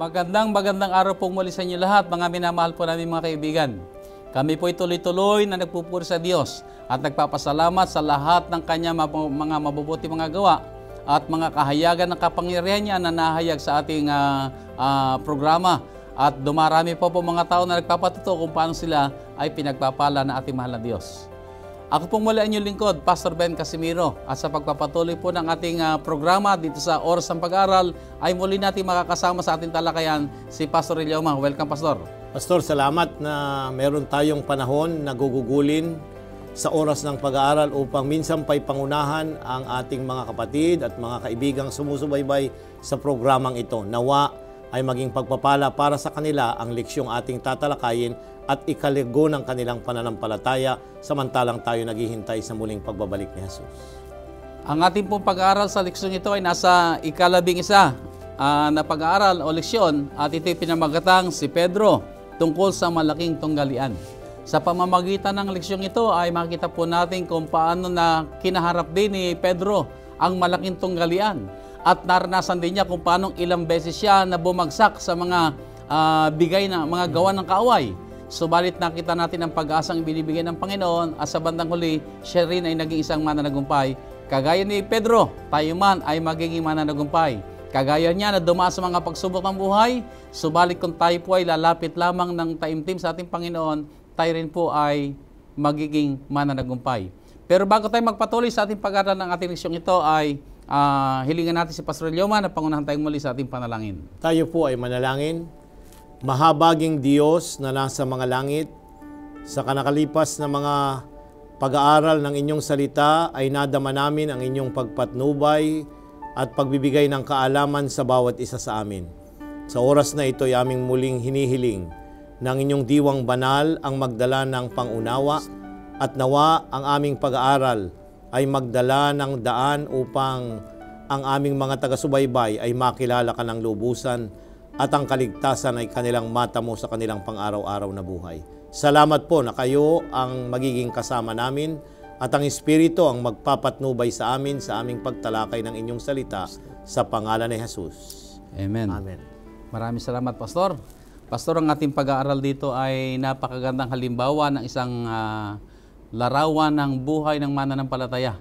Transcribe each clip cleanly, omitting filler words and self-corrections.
Magandang araw pong muli sa inyo lahat, mga minamahal po namin mga kaibigan. Kami po tuloy-tuloy na nagpupuri sa Diyos at nagpapasalamat sa lahat ng Kanya mga mabubuti mga gawa at mga kahayagan ng kapangyarihan niya na nahayag sa ating programa. At dumarami po mga tao na nagpapatuto kung paano sila ay pinagpapala ng ating mahal na Diyos. Ako pong muli ang inyong lingkod, Pastor Ben Casimiro. At sa pagpapatuloy po ng ating programa dito sa Oras ng Pag-aaral, ay muli natin makakasama sa ating talakayan si Pastor Elioma. Welcome, Pastor. Pastor, salamat na meron tayong panahon na gugugulin sa Oras ng Pag-aaral upang minsan pa'y pangunahan ang ating mga kapatid at mga kaibigang sumusubaybay sa programang ito. Nawa ay maging pagpapala para sa kanila ang leksyong ating tatalakayin at ikaligo ng kanilang pananampalataya samantalang tayo naghihintay sa muling pagbabalik ni Jesus. Ang ating pong pag-aaral sa leksyon ito ay nasa ika-11 na pag-aaral o leksyon at ito'y pinamagatang si Pedro tungkol sa malaking tunggalian. Sa pamamagitan ng leksyong ito ay makita po natin kung paano na kinaharap din ni Pedro ang malaking tunggalian at naranasan din niya kung paano ilang beses siya na bumagsak sa mga bigay na mga gawa ng kaaway. Subalit nakita natin ang pag-asang binibigay ng Panginoon at sa bandang huli, siya rin ay naging isang mananagumpay. Kagaya ni Pedro, tayo man ay magiging mananagumpay. Kagaya niya na dumaan sa mga pagsubok ng buhay, subalit kung tayo po ay lalapit lamang ng taimtim sa ating Panginoon, tayo rin po ay magiging mananagumpay. Pero bago tayo magpatuloy sa ating pag-aaral ng ating leksyon ito ay hilingan natin si Pastor Elioma na pangunahan tayong muli sa ating panalangin. Tayo po ay manalangin. Mahabaging Diyos na nasa mga langit, sa kanakalipas na mga pag-aaral ng inyong salita ay nadama namin ang inyong pagpatnubay at pagbibigay ng kaalaman sa bawat isa sa amin. Sa oras na ito ay aming muling hinihiling ng inyong diwang banal ang magdala ng pangunawa at nawa ang aming pag-aaral ay magdala ng daan upang ang aming mga taga-subaybay ay makilala ka ng lubusan at ang kaligtasan ay kanilang matamo sa kanilang pang-araw-araw na buhay. Salamat po na kayo ang magiging kasama namin at ang Espiritu ang magpapatnubay sa amin sa aming pagtalakay ng inyong salita sa pangalan ni Jesus. Amen. Amen. Maraming salamat, Pastor. Pastor, ang ating pag-aaral dito ay napakagandang halimbawa ng isang larawan ng buhay ng mananampalataya.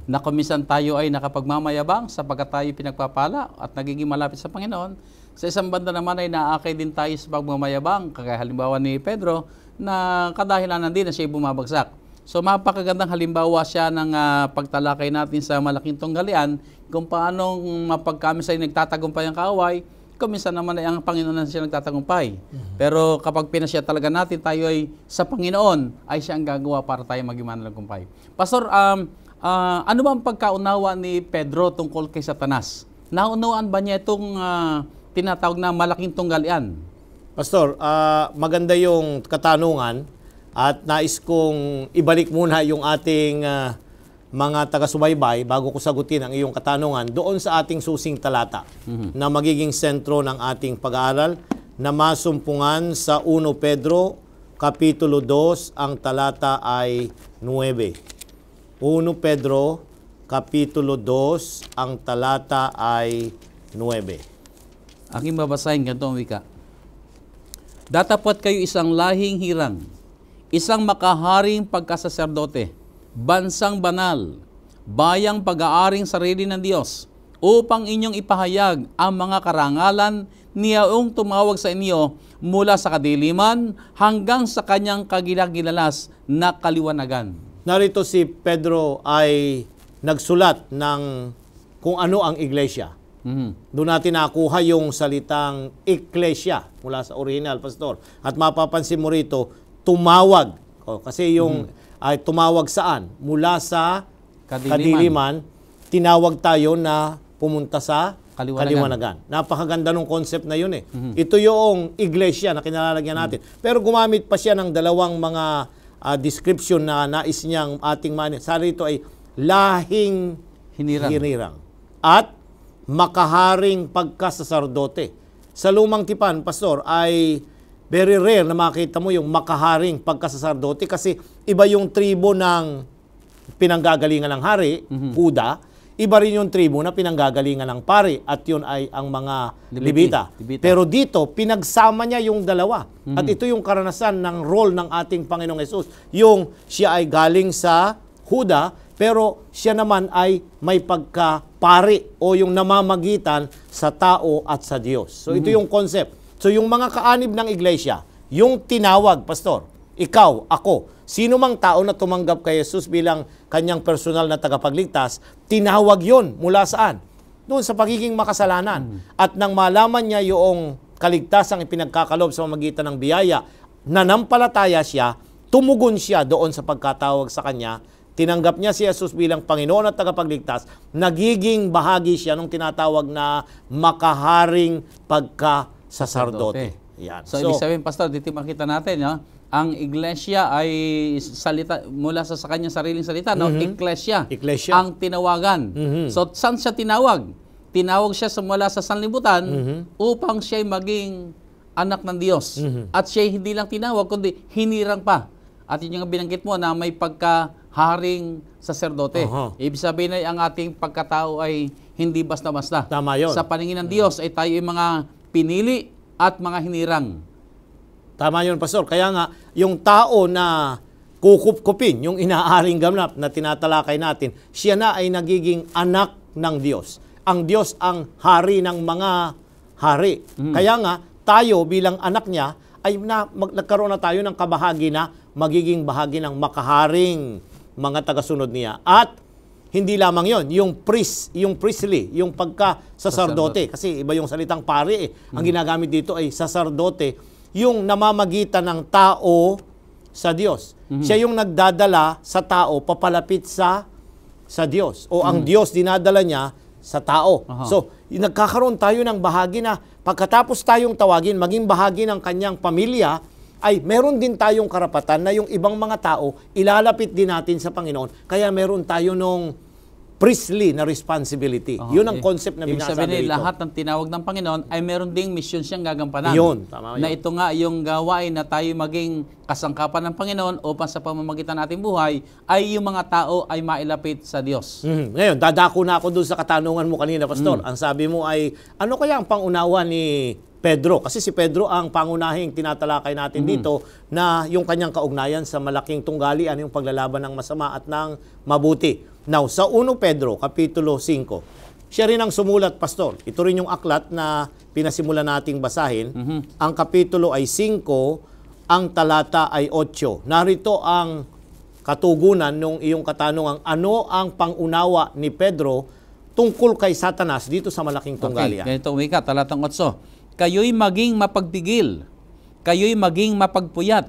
Na kuminsan tayo ay nakapagmamayabang sapagkat tayo pinagpapala at nagiging malapit sa Panginoon. Sa isang banda naman ay naakay din tayo sa pagmamayabang, kagaya halimbawa ni Pedro, na kadahilanan din na siya bumabagsak. So mapakagandang halimbawa siya ng pagtalakay natin sa malaking tunggalian kung paano mapagkami sa nagtatagumpay ang kaaway, kuminsan naman ay ang Panginoon na siya nagtatagumpay. Pero kapag pinasya talaga natin, tayo ay sa Panginoon, ay siya ang gagawa para tayo maging mananagumpay. Pastor, ano ba ang pagkaunawa ni Pedro tungkol kay Satanas? Naunawaan ba niya itong tinatawag na malaking tunggalian? Pastor, maganda yung katanungan at nais kong ibalik muna yung ating mga taga-subaybay bago ko sagutin ang iyong katanungan doon sa ating susing talata na magiging sentro ng ating pag-aaral na masumpungan sa 1 Pedro Kapitulo 2, ang talata ay 9. 1 Pedro Kapitulo 2, ang talata ay 9. Aking babasahin ganito ang wika. Datapwat kayo isang lahing hirang, isang makaharing pagkasaserdote, bansang banal, bayang pag-aaring sarili ng Diyos, upang inyong ipahayag ang mga karangalan niyaong tumawag sa inyo mula sa kadiliman hanggang sa kanyang kagilagilalas na kaliwanagan. Narito si Pedro ay nagsulat ng kung ano ang iglesia. Doon natin nakuha yung salitang iglesia mula sa original, Pastor. At mapapansin mo rito, tumawag. Kasi yung ay tumawag saan? Mula sa kadiliman, tinawag tayo na pumunta sa kaliwanagan. Napakaganda ng concept na yun eh. Ito yung iglesia na kinalalagyan natin. Pero gumamit pa siya ng dalawang mga description na nais niyang ating sarito ay lahing hinirang at makaharing pagkasasardote. Sa lumang tipan, Pastor, ay very rare na makita mo yung makaharing pagkasasardote kasi iba yung tribo ng pinanggagalingan ng hari, Huda, iba rin yung tribo na pinanggagalingan ng pari at yun ay ang mga Levita. Pero dito, pinagsama niya yung dalawa. At ito yung karanasan ng role ng ating Panginoong Hesus. Yung siya ay galing sa Huda, pero siya naman ay may pagkapari o yung namamagitan sa tao at sa Diyos. So ito yung concept. So yung mga kaanib ng iglesia, yung tinawag, Pastor, ikaw, ako, sino mang tao na tumanggap kay Jesus bilang kanyang personal na tagapagligtas, tinawag yon mula saan? Doon sa pagiging makasalanan. At nang malaman niya yung kaligtasang ipinagkakalob sa pamamagitan ng biyaya, nanampalataya siya, tumugon siya doon sa pagkatawag sa kanya, tinanggap niya si Jesus bilang Panginoon at tagapagligtas, nagiging bahagi siya ng tinatawag na makaharing pagkasaserdote. Yan. So, ibig sabihin, Pastor, dito makita natin, no? Ang iglesia ay salita mula sa kanyang sariling salita, no? Iglesia ang tinawagan. So, saan siya tinawag? Tinawag siya mula sa sanlibutan upang siya maging anak ng Diyos. At siya hindi lang tinawag, kundi hinirang pa. At yun yung binanggit mo na may pagkaharing saserdote. Ibig sabihin ay ang ating pagkatao ay hindi basta-basta. Tama yun. Sa paningin ng Diyos ay tayo ay mga pinili at mga hinirang. Tama yun, Pastor. Kaya nga, yung tao na kukup-kupin, yung inaaring ganap na tinatalakay natin, siya na ay nagiging anak ng Diyos. Ang Diyos ang hari ng mga hari. Kaya nga, tayo bilang anak niya, ay nagkaroon na tayo ng kabahagi na magiging bahagi ng makaharing mga tagasunod niya. At hindi lamang yon, yung priestly, yung pagka-saserdote. Kasi iba yung salitang pari eh. Ang ginagamit dito ay saserdote, yung namamagitan ng tao sa Diyos. Siya yung nagdadala sa tao papalapit sa Diyos. O ang Diyos dinadala niya sa tao. So, nagkakaroon tayo ng bahagi na pagkatapos tayong tawagin, maging bahagi ng kanyang pamilya, ay meron din tayong karapatan na yung ibang mga tao, ilalapit din natin sa Panginoon. Kaya meron tayo nung priestly na responsibility. Yun ang concept na binasabi dito. Lahat ng tinawag ng Panginoon ay meron ding misyon siyang gagampanan. Yun, tama yun. Na ito nga yung gawain na tayo maging kasangkapan ng Panginoon upang sa pamamagitan nating buhay ay yung mga tao ay mailapit sa Diyos. Ngayon, dadako na ako doon sa katanungan mo kanina, Pastor. Ang sabi mo ay, ano kaya ang pangunawa ni Pedro? Kasi si Pedro ang pangunahing tinatalakay natin dito na yung kanyang kaugnayan sa malaking tunggalian, yung paglalaban ng masama at ng mabuti. Now, sa 1 Pedro, Kapitulo 5, siya rin ang sumulat, Pastor. Ito rin yung aklat na pinasimula nating basahin. Ang kapitulo ay 5, ang talata ay 8. Narito ang katugunan ng iyong katanungan, ano ang pangunawa ni Pedro tungkol kay Satanas dito sa malaking tunggalian? Okay, ganito wika, talatang 8. Kayo'y maging mapagpigil, kayo'y maging mapagpuyat.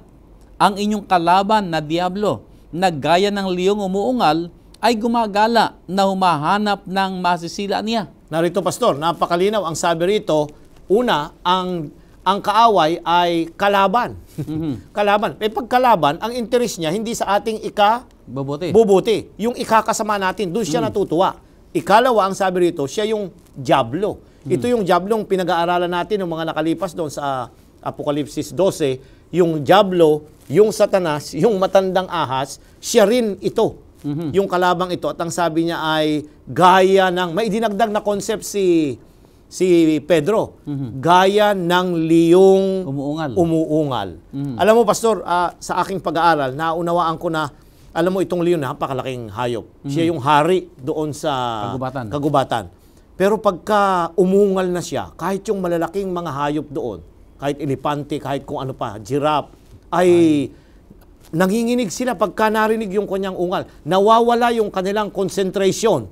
Ang inyong kalaban na diablo, na gaya ng liyong umuungal, ay gumagala na humahanap ng masisila niya. Narito, Pastor, napakalinaw ang sabi rito. Una, ang kaaway ay kalaban. Kalaban. Pagkalaban, ang interest niya hindi sa ating bubuti. Yung ikakasama natin, doon siya natutuwa. Ikalawa, ang sabi rito, siya yung diablo. Ito yung diablong pinag-aaralan natin ng mga nakalipas doon sa Apokalipsis 12. Yung diablo, yung Satanas, yung matandang ahas, siya rin ito. Yung kalabang ito. At ang sabi niya ay gaya ng, may dinagdag na concept si Pedro. Gaya ng liyong umuungal. Alam mo, Pastor, sa aking pag-aaral, naunawaan ko na, alam mo, itong leon, napakalaking hayop. Siya yung hari doon sa kagubatan. Pero pagka umungal na siya, kahit yung malalaking mga hayop doon, kahit elepante, kahit kung ano pa, giraffe, ay nanginginig sila pagka narinig yung kanyang ungal. Nawawala yung kanilang concentration.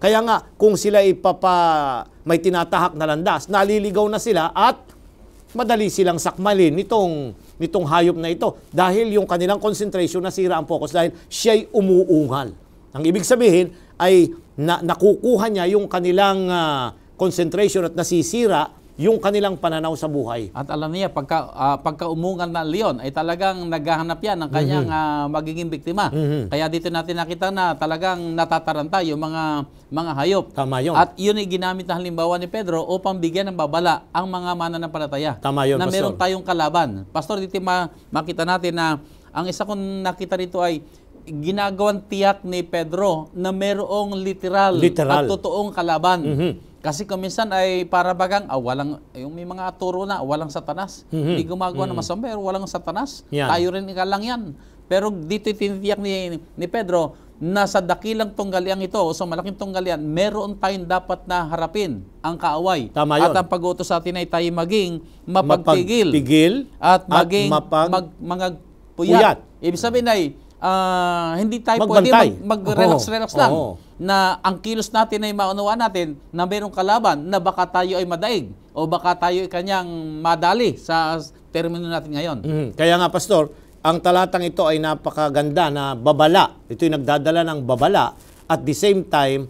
Kaya nga, kung sila may tinatahak na landas, naliligaw na sila at madali silang sakmalin nitong hayop na ito. Dahil yung kanilang concentration nasira ang focus dahil siya'y umuungal. Ang ibig sabihin ay nakukuha niya yung kanilang concentration at nasisira yung kanilang pananaw sa buhay. At alam niya, pagka umungal na leon, ay talagang naghahanap yan ng kanyang magiging biktima. Kaya dito natin nakita na talagang natataranta yung mga hayop. Tama yun. At yun ay ginamit na halimbawa ni Pedro upang bigyan ng babala ang mga mananampalataya. Tama yun, na Pastor. meron tayong kalaban. Pastor, dito makita natin na ang isa kong nakita rito ay ginagawang tiyak ni Pedro na merong literal. At totoong kalaban. Kasi kung minsan ay para bagang, walang, yung may mga turo na, walang satanas. Hindi gumagawa ng masama, pero walang satanas. Tayo rin ikalang yan. Pero dito tinitiyak ni Pedro, na sa dakilang tunggaliang ito, o sa malaking tunggalian, meron tayong dapat na harapin ang kaaway. Tama yun. At ang pag-utos sa atin ay tayo maging mapagpigil at maging mga puyat. Ibig sabihin ay, hindi tayo pwede mag-relax lang. Na ang kilos natin ay maunawaan natin na mayroong kalaban na baka tayo ay madaig o baka tayo ay kanyang madali sa termino natin ngayon. Kaya nga, Pastor, ang talatang ito ay napakaganda na babala. Ito'y nagdadala ng babala at the same time,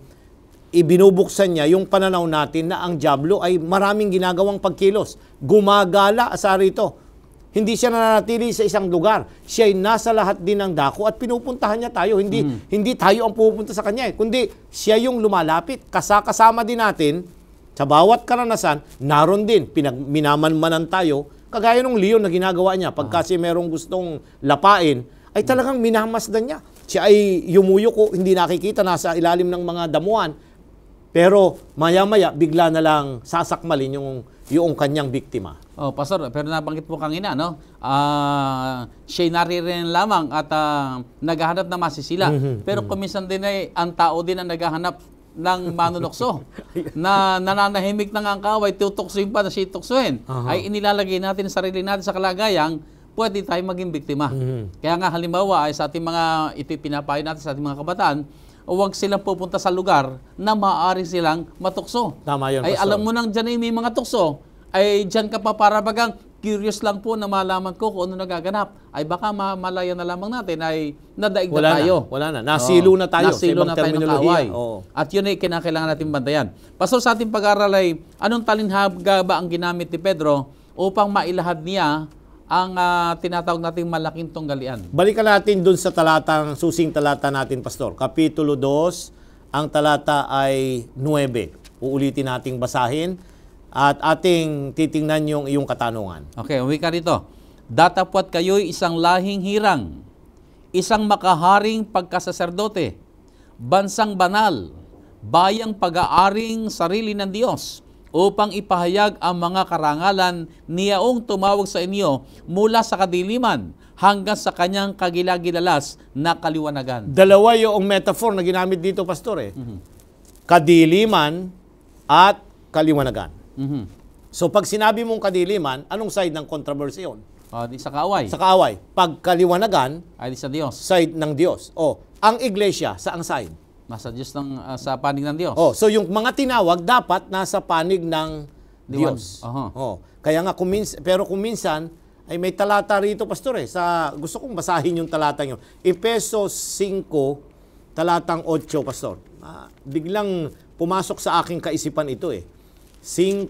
ibinubuksan niya yung pananaw natin na ang dyablo ay maraming ginagawang pagkilos. Gumagala sa rito. Hindi siya nananatili sa isang lugar. Siya ay nasa lahat din ng dako at pinupuntahan niya tayo. Hindi tayo ang pupunta sa kanya. Kundi siya yung lumalapit. Kasama din natin sa bawat karanasan, naroon din. Minamanmanan tayo. Kagaya ng leon na ginagawa niya. Pag kasi merong gustong lapain, ay talagang minamasdan niya. Siya ay yumuyuko, hindi nakikita, nasa ilalim ng mga damuhan. Pero maya-maya, bigla na lang sasakmalin yung kanyang biktima. Pastor, pero nabanggit mo kanina, no? Siya'y naririnig lamang at naghahanap na masisila. Pero kuminsan din ay ang tao din ang naghahanap ng manunokso. Na nananahimik na ang kaaway, tutuksuin pa na siya tuksuin. Ay inilalagay natin ang sarili natin sa kalagayang pwede tayo maging biktima. Kaya nga halimbawa ay sa ating mga ipinapayo natin sa ating mga kabataan, huwag silang pupunta sa lugar na maaari silang matukso. Tama yun, ay Pastor. alam mo nang dyan ay may mga tukso, ay dyan ka pa para bagang curious lang po na malaman ko kung ano nagaganap. Ay baka malaya na lamang natin ay nadaig na tayo. Wala na. Nasilo na tayo. Nasilo na tayo ng kaaway. Oo. At yun ay kinakailangan natin bantayan. Pastor, sa ating pag-aaral ay anong talinhaga ba ang ginamit ni Pedro upang mailahad niya ang tinatawag nating malaking tunggalian? Balikan natin dun sa susing talata natin, Pastor. Kapitulo 2, ang talata ay 9. Uulitin nating basahin at ating titingnan yung iyong katanungan. Okay, uwi ka rito. Datapwat kayo'y isang lahing hirang, isang makaharing pagkasaserdote, bansang banal, bayang pag-aaring sarili ng Diyos, upang ipahayag ang mga karangalan niyaong tumawag sa inyo mula sa kadiliman hanggang sa kanyang kagilagilalas na kaliwanagan. Dalawa yung metaphor na ginamit dito, Pastor. Kadiliman at kaliwanagan. So pag sinabi mong kadiliman, anong side ng controversy yun? Di sa kaaway. Sa kaaway. Pag kaliwanagan, ay di sa Diyos. Side ng Diyos. Ang iglesia, saang side? Nasa Diyos sa panig ng Diyos. So yung mga tinawag dapat nasa panig ng Diyos. Kaya nga kung minsan ay may talata rito, Pastor, gusto kong basahin yung talata nyo. Efesos 5 talatang 8, Pastor. Biglang pumasok sa aking kaisipan ito 5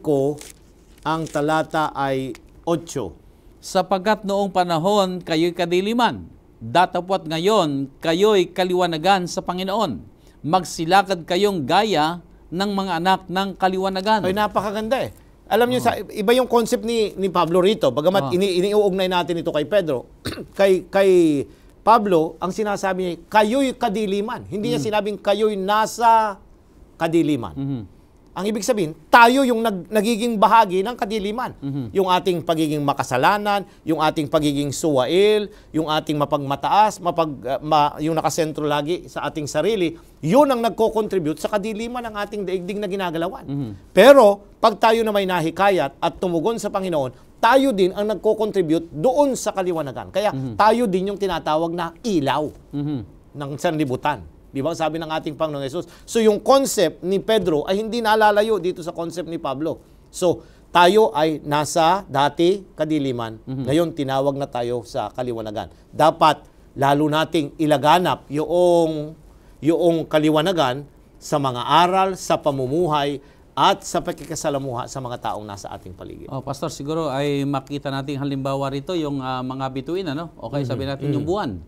ang talata ay 8. Sapagkat noong panahon kayo'y kadiliman, datapwat ngayon kayo'y kaliwanagan sa Panginoon. Magsilakad kayong gaya ng mga anak ng kaliwanagan. Ay, napakaganda Alam niyo, iba yung concept ni Pablo rito. Bagamat iniuugnay natin ito kay Pedro. kay Pablo, ang sinasabi niya, kayo'y kadiliman. Hindi niya sinabing kayo'y nasa kadiliman. Ang ibig sabihin, tayo yung nagiging bahagi ng kadiliman. Yung ating pagiging makasalanan, yung ating pagiging suwail, yung ating mapagmataas, yung nakasentro lagi sa ating sarili, yun ang nagko-contribute sa kadiliman ng ating daigdig na ginagalawan. Pero, pag tayo na may nahikayat at tumugon sa Panginoon, tayo din ang nagko-contribute doon sa kaliwanagan. Kaya tayo din yung tinatawag na ilaw ng sanlibutan. Di ba? Sabi ng ating Panginoong Yesus. So yung concept ni Pedro ay hindi nalalayo dito sa concept ni Pablo. So tayo ay nasa dati kadiliman. Ngayon tinawag na tayo sa kaliwanagan. Dapat lalo nating ilaganap yung kaliwanagan sa mga aral, sa pamumuhay, at sa pakikasalamuha sa mga taong nasa ating paligid. Pastor, siguro ay makita natin halimbawa rito yung mga bituin, o kaya sabihin natin yung buwan.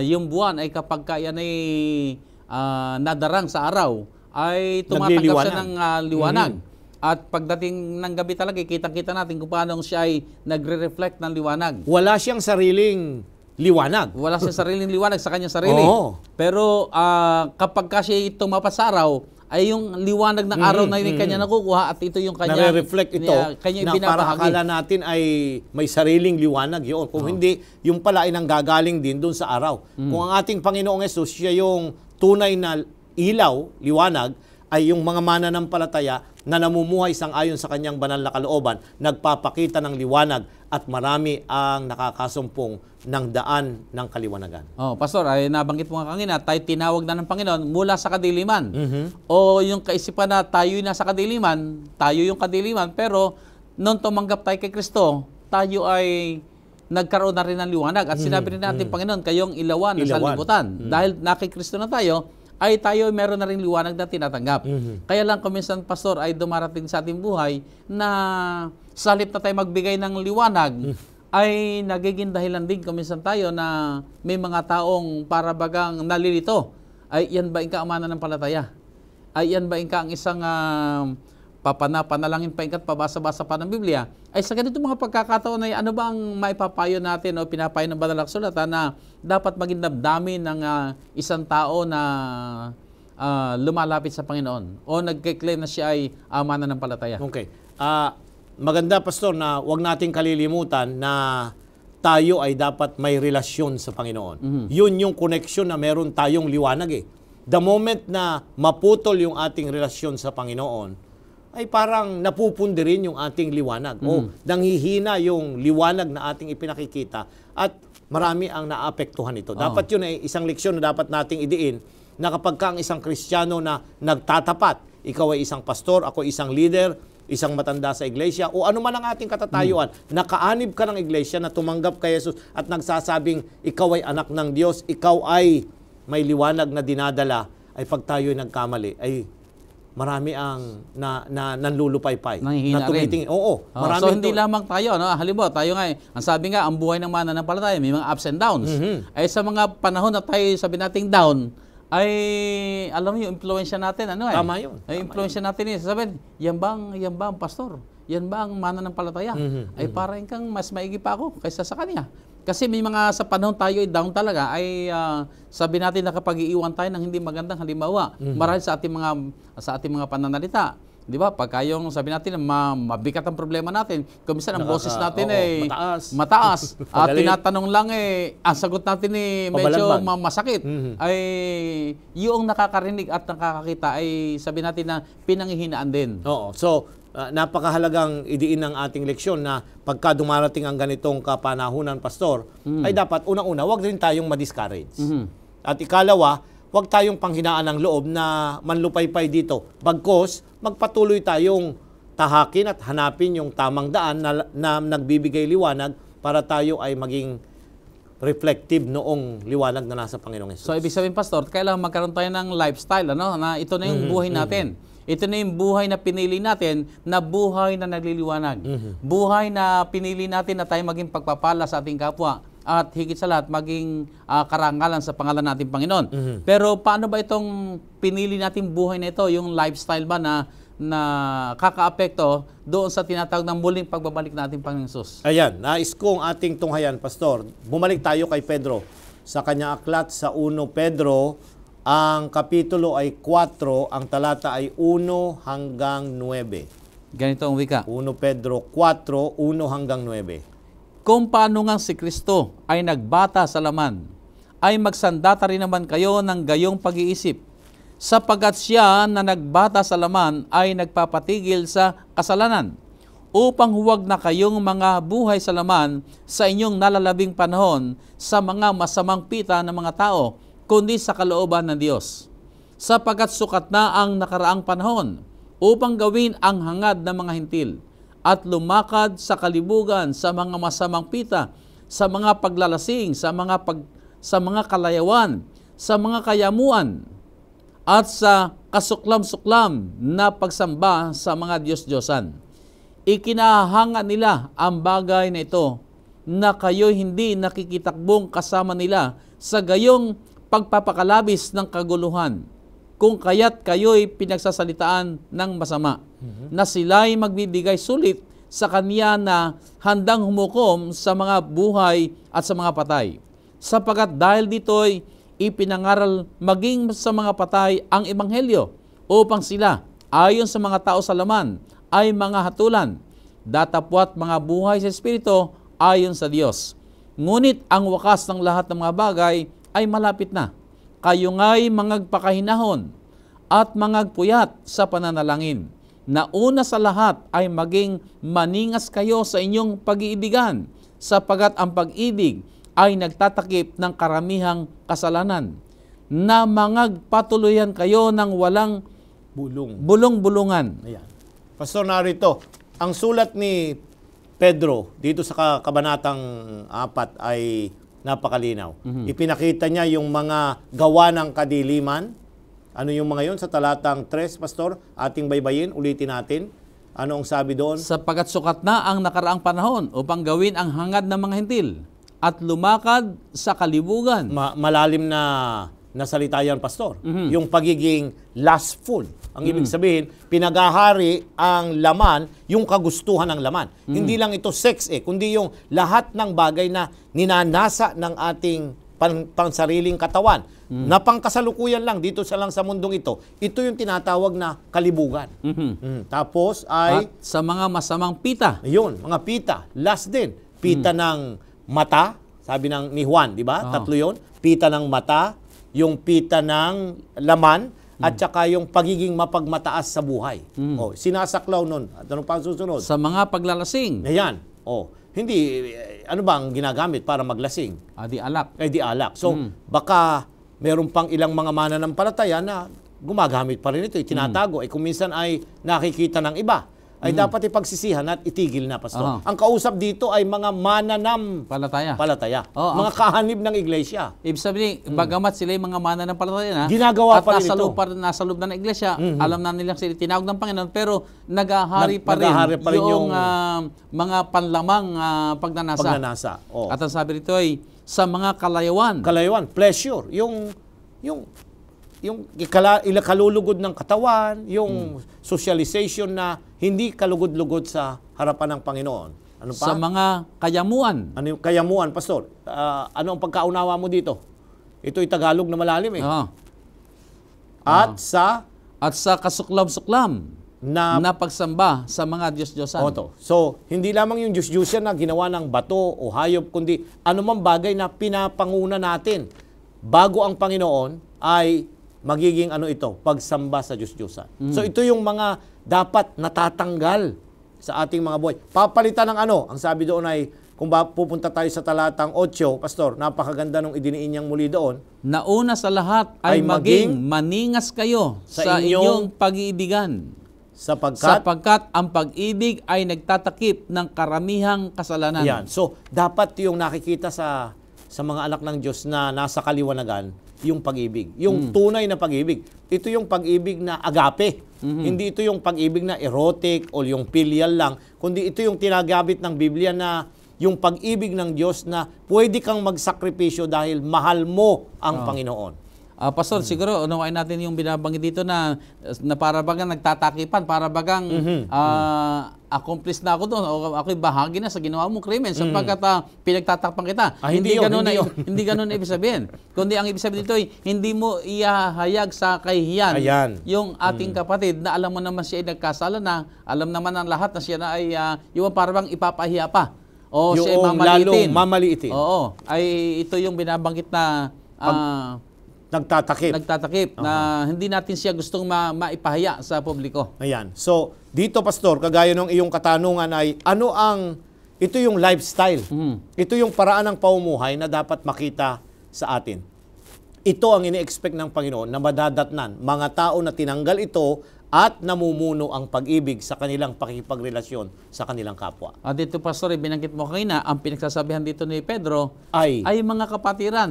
Yung buwan ay kapag yan ay nadarang sa araw, ay tumatanggap siya ng liwanag. At pagdating ng gabi talaga, kitang-kita natin kung paano siya ay nagre-reflect ng liwanag. Wala siyang sariling liwanag. Wala siyang sariling liwanag sa kanyang sarili. Oo. Pero kapag kasi tumapas sa araw, ay yung liwanag ng araw na yung kanya nakukuha at ito yung kanya Nare-reflect ito kanya na parang akala natin ay may sariling liwanag yun. Kung hindi, yung pala ay nanggagaling din doon sa araw. Kung ang ating Panginoong Hesus, siya yung tunay na ilaw, liwanag, ay yung mga mananampalataya na namumuhay sang-ayon sa kanyang banal na kalooban, nagpapakita ng liwanag at marami ang nakakasumpong ng daan ng kaliwanagan. Oh, Pastor, ay nabanggit mo nga kanina, tayo tinawag na ng Panginoon mula sa kadiliman. O yung kaisipan na tayo nasa kadiliman, tayo yung kadiliman, pero nung tumanggap tayo kay Kristo, tayo ay nagkaroon na rin ng liwanag. At sinabi rin natin, Panginoon, kayong ilawan ng sanlibutan. Dahil nakay Kristo na tayo, ay tayo meron na rin liwanag na tinatanggap. Kaya lang kuminsan, Pastor, ay dumarating sa ating buhay na sa halip na tayo magbigay ng liwanag, ay nagiging dahilan din kuminsan tayo na may mga taong para bagang nalilito. Ay yan ba ang mananampalataya? Ay yan ba ang isang panalangin pa ingkat, pabasa-basa pa ng Biblia? Ay sa ganito mga pagkakataon ay ano ba ang maipapayo natin o pinapayo ng Banal na Kasulatan na dapat maging damdamin ng isang tao na lumalapit sa Panginoon o nagkiklaim na siya ay mananampalataya? Okay. Maganda, Pastor, na huwag nating kalilimutan na tayo ay dapat may relasyon sa Panginoon. Yun yung connection na meron tayong liwanag eh. The moment na maputol yung ating relasyon sa Panginoon, ay parang napupundi rin yung ating liwanag. O nanghihina yung liwanag na ating ipinakikita at marami ang naapektuhan ito. Dapat yun ay isang leksyon na dapat nating idiin na kapag ka ang isang Kristiyano na nagtatapat, ikaw ay isang pastor, ako isang leader, isang matanda sa iglesia, o ano man ang ating katatayuan, nakaanib ka ng iglesia na tumanggap kay Jesus at nagsasabing ikaw ay anak ng Diyos, ikaw ay may liwanag na dinadala, ay pag tayo ay nagkamali, ay marami ang nanlulupaypay. Nanghihina rin. Oo, marami. So hindi lamang tayo, no? Halimbawa, tayo nga, ang sabi nga, ang buhay ng mananampalataya, may mga ups and downs. Ay sa mga panahon na tayo, sabi nating down, ay alam mo yung influensya natin, ano eh? Tama yun. Ay influensya natin eh. Sabi, yan ba ang pastor? Yan ba ang mananampalataya? Ay parang kang mas maigi pa ako kaysa sa kanya. Kasi may mga sa panahon tayo ay down talaga, ay sabi natin na kapag iiwan tayo ng hindi magandang halimbawa, marahil sa ating mga pananalita. Di ba? Pagka yung sabi natin na mabigat ang problema natin, kuminsan ang boses natin ay mataas. At tinatanong lang ang sagot natin medyo masakit. Ay yung nakakarinig at nakakakita ay sabi natin na pinanghihinaan din. Oo. So, napakahalagang idiin ng ating leksyon na pagka dumarating ang ganitong kapanahunan, Pastor, ay dapat unang-una, wag rin tayong ma-discourage. At ikalawa, wag tayong panghinaan ng loob na manlupaypay dito. Bagkos, magpatuloy tayong tahakin at hanapin yung tamang daan na nagbibigay liwanag para tayo ay maging reflective noong liwanag na nasa Panginoong Hesus. So, ibig sabihin, Pastor, kailangan magkaroon tayo ng lifestyle, ano? Na ito na yung buhay natin. Ito na yung buhay na pinili natin na buhay na nagliliwanag. Buhay na pinili natin na tayo maging pagpapala sa ating kapwa. At higit sa lahat, maging karangalan sa pangalan natin Panginoon. Pero paano ba itong pinili natin buhay na ito? Yung lifestyle ba na kaka-apekto doon sa tinatawag ng muling pagbabalik natin Panginoon Jesus? Ayan, nais kong ating tunghayan, Pastor. Bumalik tayo kay Pedro. Sa kanya aklat sa 1 Pedro, ang kapitulo ay 4, ang talata ay 1 hanggang 9. Ganito ang wika. 1 Pedro 4, 1 hanggang 9. Kung paano nga si Kristo ay nagbata sa laman, ay magsandata rin naman kayo ng gayong pag-iisip, sapagkat siya na nagbata sa laman ay nagpapatigil sa kasalanan, upang huwag na kayong mga buhay sa laman sa inyong nalalabing panahon sa mga masamang pita ng mga tao, kundi sa kalooban ng Diyos. Sapagkat sukat na ang nakaraang panahon upang gawin ang hangad ng mga hintil at lumakad sa kalibugan sa mga masamang pita, sa mga paglalasing, sa mga kalayawan, sa mga kayamuan, at sa kasuklam-suklam na pagsamba sa mga Diyos-Diyosan. Ikinahanga nila ang bagay na ito na kayo hindi nakikitakbong kasama nila sa gayong pagpapakalabis ng kaguluhan, kung kaya't kayo'y pinagsasalitaan ng masama, na sila'y magbibigay sulit sa kanya na handang humukom sa mga buhay at sa mga patay. Sapagat dahil dito'y ipinangaral maging sa mga patay ang ebanghelyo upang sila, ayon sa mga tao sa laman, ay mga hatulan, datapwat mga buhay sa Espiritu ayon sa Diyos. Ngunit ang wakas ng lahat ng mga bagay ay malapit na. Kayo nga'y mangagpakahinahon at mangagpuyat sa pananalangin. Na una sa lahat ay maging maningas kayo sa inyong pag-iibigan, sapagat ang pag-ibig ay nagtatakip ng karamihang kasalanan, na mangagpatuloyan kayo ng walang bulong-bulungan. Ayan. Pastor, narito, ang sulat ni Pedro dito sa kabanatang 4 ay napakalinaw. Ipinakita niya yung mga gawa ng kadiliman. Ano yung mga yon sa talatang 3, Pastor? Ating baybayin, ulitin natin. Ano ang sabi doon? Sapagat sukat na ang nakaraang panahon upang gawin ang hangad ng mga hentil at lumakad sa kalibugan. Malalim na salita yan, Pastor. Yung pagiging lustful. Ang ibig sabihin, pinagahari ang laman, yung kagustuhan ng laman. Hindi lang ito sex kundi yung lahat ng bagay na ninanasa ng ating pansariling katawan. Na pangkasalukuyan lang dito sa mundong ito. Ito yung tinatawag na kalibugan. Tapos ay... At sa mga masamang pita. Yun, mga pita. Last din. Pita ng mata. Sabi ni Juan, di ba? Tatlo yun. Pita ng mata, yung pita ng laman, at saka yung pagiging mapagmataas sa buhay. Sinasaklaw nun. At anong pang susunod? Sa mga paglalasing. Ayan. Hindi, ano bang ginagamit para maglasing? Di alak. Di alak. So, baka meron pang ilang mga mananampalataya na gumagamit pa rin ito, itinatago. Kung minsan ay nakikita ng iba, ay dapat ipagsisihan at itigil na, Pastor. Ang kausap dito ay mga mananampalataya. Mga kahanib ng iglesia. Ibig sabihin, bagamat sila yung mga mananampalataya na, ginagawa at pa rin ito. Nasa loob na ng iglesia, alam na nilang sila tinawag ng Panginoon, pero naghahari pa rin yung mga panlamang pagnanasa. At ang sabi rito ay, sa mga kalayuan. Pleasure. Yung kalulugod ng katawan, yung socialization na hindi kalugod-lugod sa harapan ng Panginoon. Ano pa? Sa mga kayamuan. Ano yung kayamuan, Pastor? Ano ang pagkaunawa mo dito? Ito'y Tagalog na malalim At sa kasuklam-suklam na pagsamba sa mga Diyos-Diyosan. So, hindi lamang yung Diyos-Diyosan na ginawa ng bato o hayop, kundi anumang bagay na pinapanguna natin bago ang Panginoon ay magiging pagsamba sa Diyos-Diyosan. So, ito yung mga dapat natatanggal sa ating mga buhay. Papalitan ng Ang sabi doon ay, kung pupunta tayo sa talatang 8, Pastor, napakaganda nung idiniin niyang muli doon. Nauna sa lahat ay maging maningas kayo sa inyong pag-iibigan. Sapagkat ang pag-ibig ay nagtatakip ng karamihang kasalanan. Yan. So, dapat yung nakikita sa mga anak ng Diyos na nasa kaliwanagan, yung pag-ibig. Yung tunay na pag-ibig. Ito yung pag-ibig na agape. Hindi ito yung pag-ibig na erotic o yung filial lang, kundi ito yung tinagamit ng Biblia na yung pag-ibig ng Diyos na pwede kang magsakripisyo dahil mahal mo ang Panginoon. Pastor, siguro unawain natin yung binabanggit dito na para bagang nagtatakipan, para bagang accomplice na ako doon o ako'y bahagi na sa ginawa mong krimen sapagkat pinagtatakpan kita. Hindi ganun ibig sabihin. Kundi ang ibig sabihin dito ay hindi mo ihahayag sa kahihiyan yung ating kapatid na alam mo naman siya ay nagkasala na, alam naman ng lahat na siya na ay yung para bang ipapahiya pa. O siya ay mamaliitin. Oo. Ay ito yung binabanggit na nagtatakip na hindi natin siya gustong maipahiya sa publiko. Ayan. So, dito, Pastor, kagaya ng iyong katanungan ay, ito yung lifestyle. Ito yung paraan ng paumuhay na dapat makita sa atin. Ito ang ini-expect ng Panginoon na madadatnan. Mga tao na tinanggal ito at namumuno ang pag-ibig sa kanilang pakikipagrelasyon sa kanilang kapwa. At dito, Pastor, binanggit mo kanina, ang pinagsasabihan dito ni Pedro ay mga kapatiran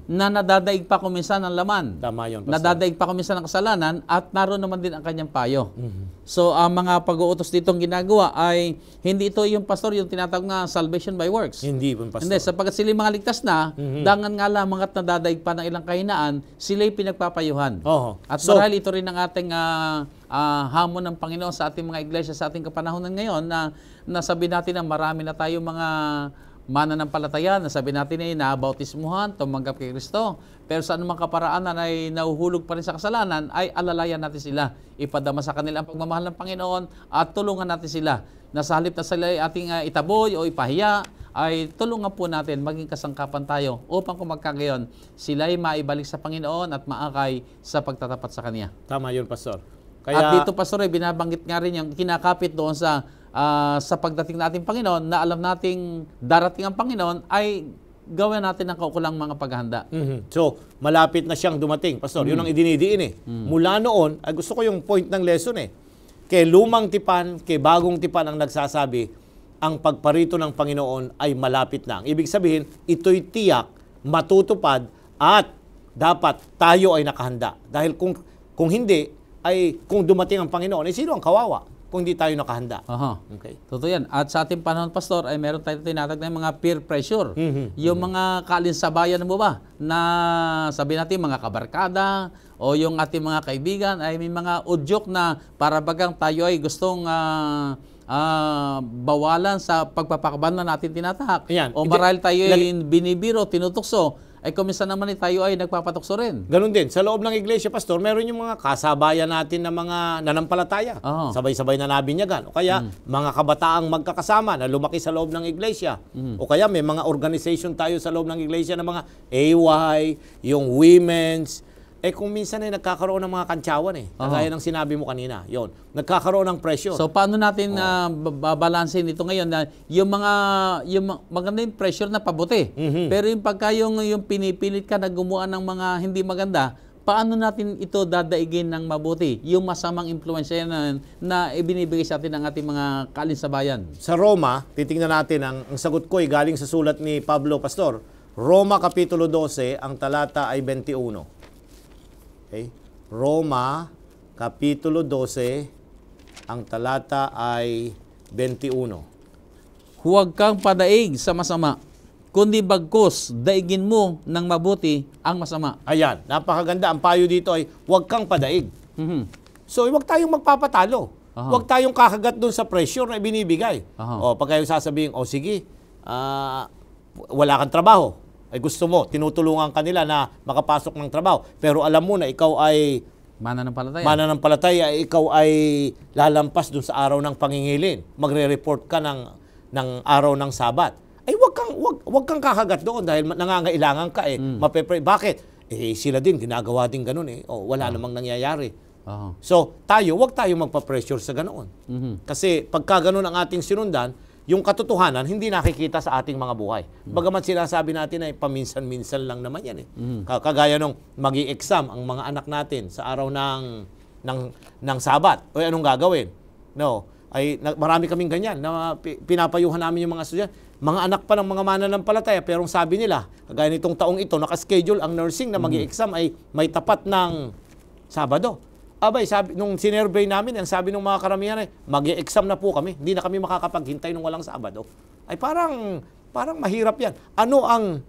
na nadadaig pa kuminsan ng laman. Tama yun, Pastor. Nadadaig pa kuminsan ng kasalanan at naroon naman din ang kanyang payo. So, ang mga pag-uutos ditong ginagawa ay hindi ito yung, Pastor, yung tinatawag na salvation by works. Hindi, Pastor. Hindi, sapagkat sila mga ligtas na, dangan nga lamang at nadadaig pa ng ilang kahinaan, sila'y pinagpapayuhan. At marahil ito rin ang ating hamon ng Panginoon sa ating mga iglesia, sa ating kapanahonan ngayon na nasabi natin na marami na tayo mga mananampalataya, nasabi natin ay nabautismuhan, tumanggap kay Kristo. Pero sa anumang kaparaanan ay nahuhulog pa rin sa kasalanan, ay alalayan natin sila. Ipadama sa kanila ang pagmamahal ng Panginoon at tulungan natin sila. Na sa halip na sila ay ating itaboy o ipahiya, ay tulungan po natin, maging kasangkapan tayo upang kung magkagayon, sila ay maibalik sa Panginoon at maakay sa pagtatapat sa Kanya. Tama yun, Pastor. At dito, Pastor, binabanggit nga rin yung kinakapit doon sa pagdating natin Panginoon, na alam nating darating ang Panginoon, ay gawin natin ang kaukulang mga paghahanda. So, malapit na siyang dumating, Pastor. Yun ang idinidiin eh. Mula noon, ay gusto ko yung point ng lesson eh. Kay lumang tipan, kay bagong tipan ang nagsasabi, ang pagparito ng Panginoon ay malapit na. Ibig sabihin, ito'y tiyak, matutupad, at dapat tayo ay nakahanda. Dahil kung hindi, ay kung dumating ang Panginoon, sino ang kawawa kung hindi tayo nakahanda? Okay. Totoo yan. At sa ating panahon, Pastor, ay meron tayong tinatag na mga peer pressure. Yung mga kalinsabayan mo ba, na sabi natin mga kabarkada, o yung ating mga kaibigan, ay may mga udyok na para bagang tayo ay gustong bawalan sa pagpapakaban na natin tinatahak. Ayan. O marahil tayo ay binibiro, tinutukso, ay kuminsan naman tayo ay nagpapatukso rin. Ganun din. Sa loob ng iglesia, Pastor, meron yung mga kasabayan natin na mga nanampalataya. Sabay-sabay na nabinyagan. O kaya, mga kabataang magkakasama na lumaki sa loob ng iglesia. O kaya, may mga organization tayo sa loob ng iglesia na mga AY, yung women's. Kung minsan ay nagkakaroon ng mga kantsawan eh. Kagaya ng sinabi mo kanina. Yon, nagkakaroon ng pressure. So paano natin babalansin ito ngayon na yung maganda yung pressure na pabuti. Pero yung pagka yung pinipilit ka na gumawa ng mga hindi maganda, paano natin ito dadaigin ng mabuti? Yung masamang impluwensya na ibinibigay sa atin ng ating mga kalinsabayan. Sa Roma, titingnan natin, ang sagot ko ay galing sa sulat ni Pablo, Pastor. Roma Kapitulo 12, ang talata ay 21. Okay. Roma, Kapitulo 12, ang talata ay 21. Huwag kang padaig sa masama, kundi bagkus, daigin mo ng mabuti ang masama. Ayan, napakaganda. Ang payo dito ay huwag kang padaig. So, huwag tayong magpapatalo. Huwag tayong kakagat doon sa pressure na ibinibigay. O, pag kayo sasabihin, sige, wala kang trabaho. Ay gusto mo, tinutulungan kanila na makapasok ng trabaho. Pero alam mo na ikaw ay mananampalataya, ikaw ay lalampas dun sa araw ng pangingilin. Magre-report ka ng araw ng Sabat. Ay wag kang kakagat doon dahil nangangailangan ka eh. Bakit? Sila din, ginagawa din ganun eh. Wala namang nangyayari. So, wag tayo magpa-pressure sa ganoon. Kasi pagka ganun ang ating sinundan, yung katotohanan, hindi nakikita sa ating mga buhay. Bagamat sinasabi natin ay paminsan-minsan lang naman yan eh. Kagaya nung mag-i-exam ang mga anak natin sa araw ng Sabat. O anong gagawin? No, marami kaming ganyan na pinapayuhan namin yung mga estudyante. Mga anak pa ng mga mananampalataya, pero sabi nila, kagaya nitong taong ito, nakaschedule ang nursing na mag-i-exam ay may tapat ng Sabado. Sabi, nung sinervey namin, ang sabi ng mga karamihan ay, mag-i-exam na po kami, hindi na kami makakapaghintay ng walang Sabado. Ay parang mahirap yan. Ano ang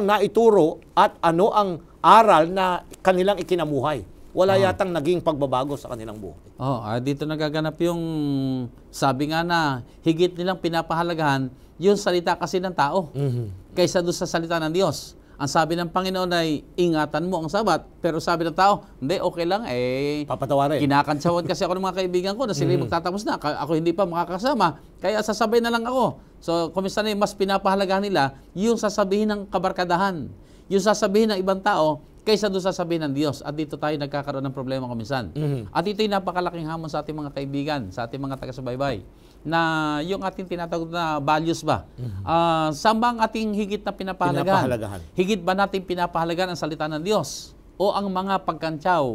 naituro at ano ang aral na kanilang ikinamuhay? Wala yatang naging pagbabago sa kanilang buhay. Dito nagaganap yung sabi nga na higit nilang pinapahalagahan yung salita kasi ng tao kaysa doon sa salita ng Diyos. Ang sabi ng Panginoon ay ingatan mo ang Sabat, pero sabi ng tao, hindi, okay lang papatawarin. Kinakantsawan kasi ako ng mga kaibigan ko na sila magtatapos na, ako hindi pa makakasama, kaya sasabay na lang ako. So, kuminsan mas pinapahalagahan nila yung sasabihin ng kabarkadahan, yung sasabihin ng ibang tao, kaysa doon sasabihin ng Diyos. At dito tayo nagkakaroon ng problema kuminsan. At ito'y napakalaking hamon sa ating mga kaibigan, sa ating mga taga-subaybay, na yung ating tinatawag na values ba? Saan ba ang ating higit na pinapahalagahan? Higit ba natin pinapahalagahan ang salita ng Diyos? O ang mga pagkantsaw?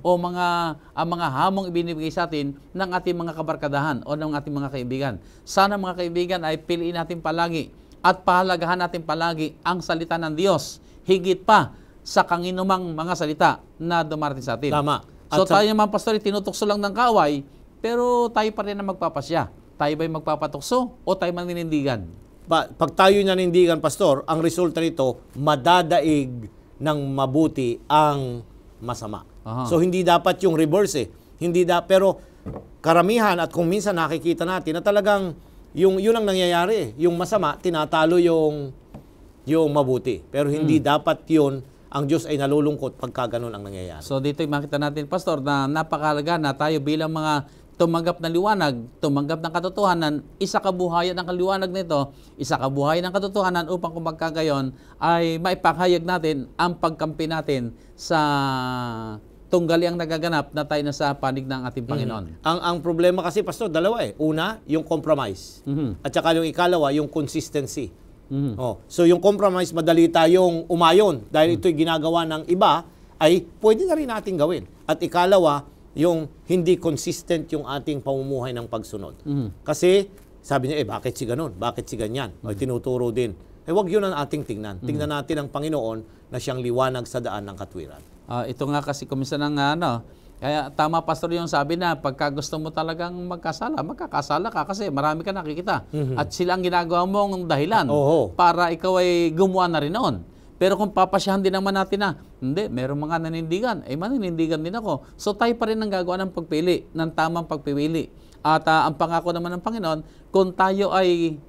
O ang mga hamong ibinibigay sa atin ng ating mga kabarkadahan o ng ating mga kaibigan? Sana mga kaibigan ay piliin natin palagi at pahalagahan natin palagi ang salita ng Diyos. Higit pa sa kanginumang mga salita na dumarating sa atin. Tama. So tayo naman, Pastor, tinutukso lang ng kaaway, pero tayo pa rin ang magpapasya. Tayo ba'y magpapatukso o tayo maninindigan? Pag tayo nanindigan, Pastor, ang resulta nito, madadaig ng mabuti ang masama. So hindi dapat yung reverse eh. Pero karamihan at kung minsan nakikita natin na talagang yun ang nangyayari. Yung masama, tinatalo yung mabuti. Pero hindi dapat yun, ang Diyos ay nalulungkot pagka ganun ang nangyayari. So dito makita natin, Pastor, na napakahalaga na tayo bilang mga tumanggap ng liwanag, tumanggap ng katotohanan, isa kabuhayan ng kaliwanag nito, isa kabuhayan ng katotohanan upang kung magkagayon ay maipahayag natin ang pagkampi natin sa tunggali ang nagaganap na tayo na sa panig ng ating Panginoon. Ang problema kasi, Pastor, dalawa eh. Una, yung compromise. At saka yung ikalawa, yung consistency. So yung compromise, madali tayong umayon dahil ito'y ginagawa ng iba, ay pwede na rin natin gawin. At ikalawa, yung hindi consistent yung ating pamumuhay ng pagsunod. Kasi sabi niya, bakit si ganun? Bakit si ganyan? O tinuturo din. Wag yun ang ating tingnan. Tingnan natin ang Panginoon na siyang liwanag sa daan ng katwiran. Ito nga kasi kumisa ng kaya tama, Pastor, yung sabi na pagka gusto mo talagang magkakasala ka kasi marami ka nakikita. At sila ang ginagawa mong dahilan para ikaw ay gumawa na rin noon. Pero kung papasyahan din naman natin na, hindi, merong mga nanindigan, maninindigan din ako. So tayo pa rin ang gagawa ng pagpili, ng tamang pagpipili. At ang pangako naman ng Panginoon, kung tayo ay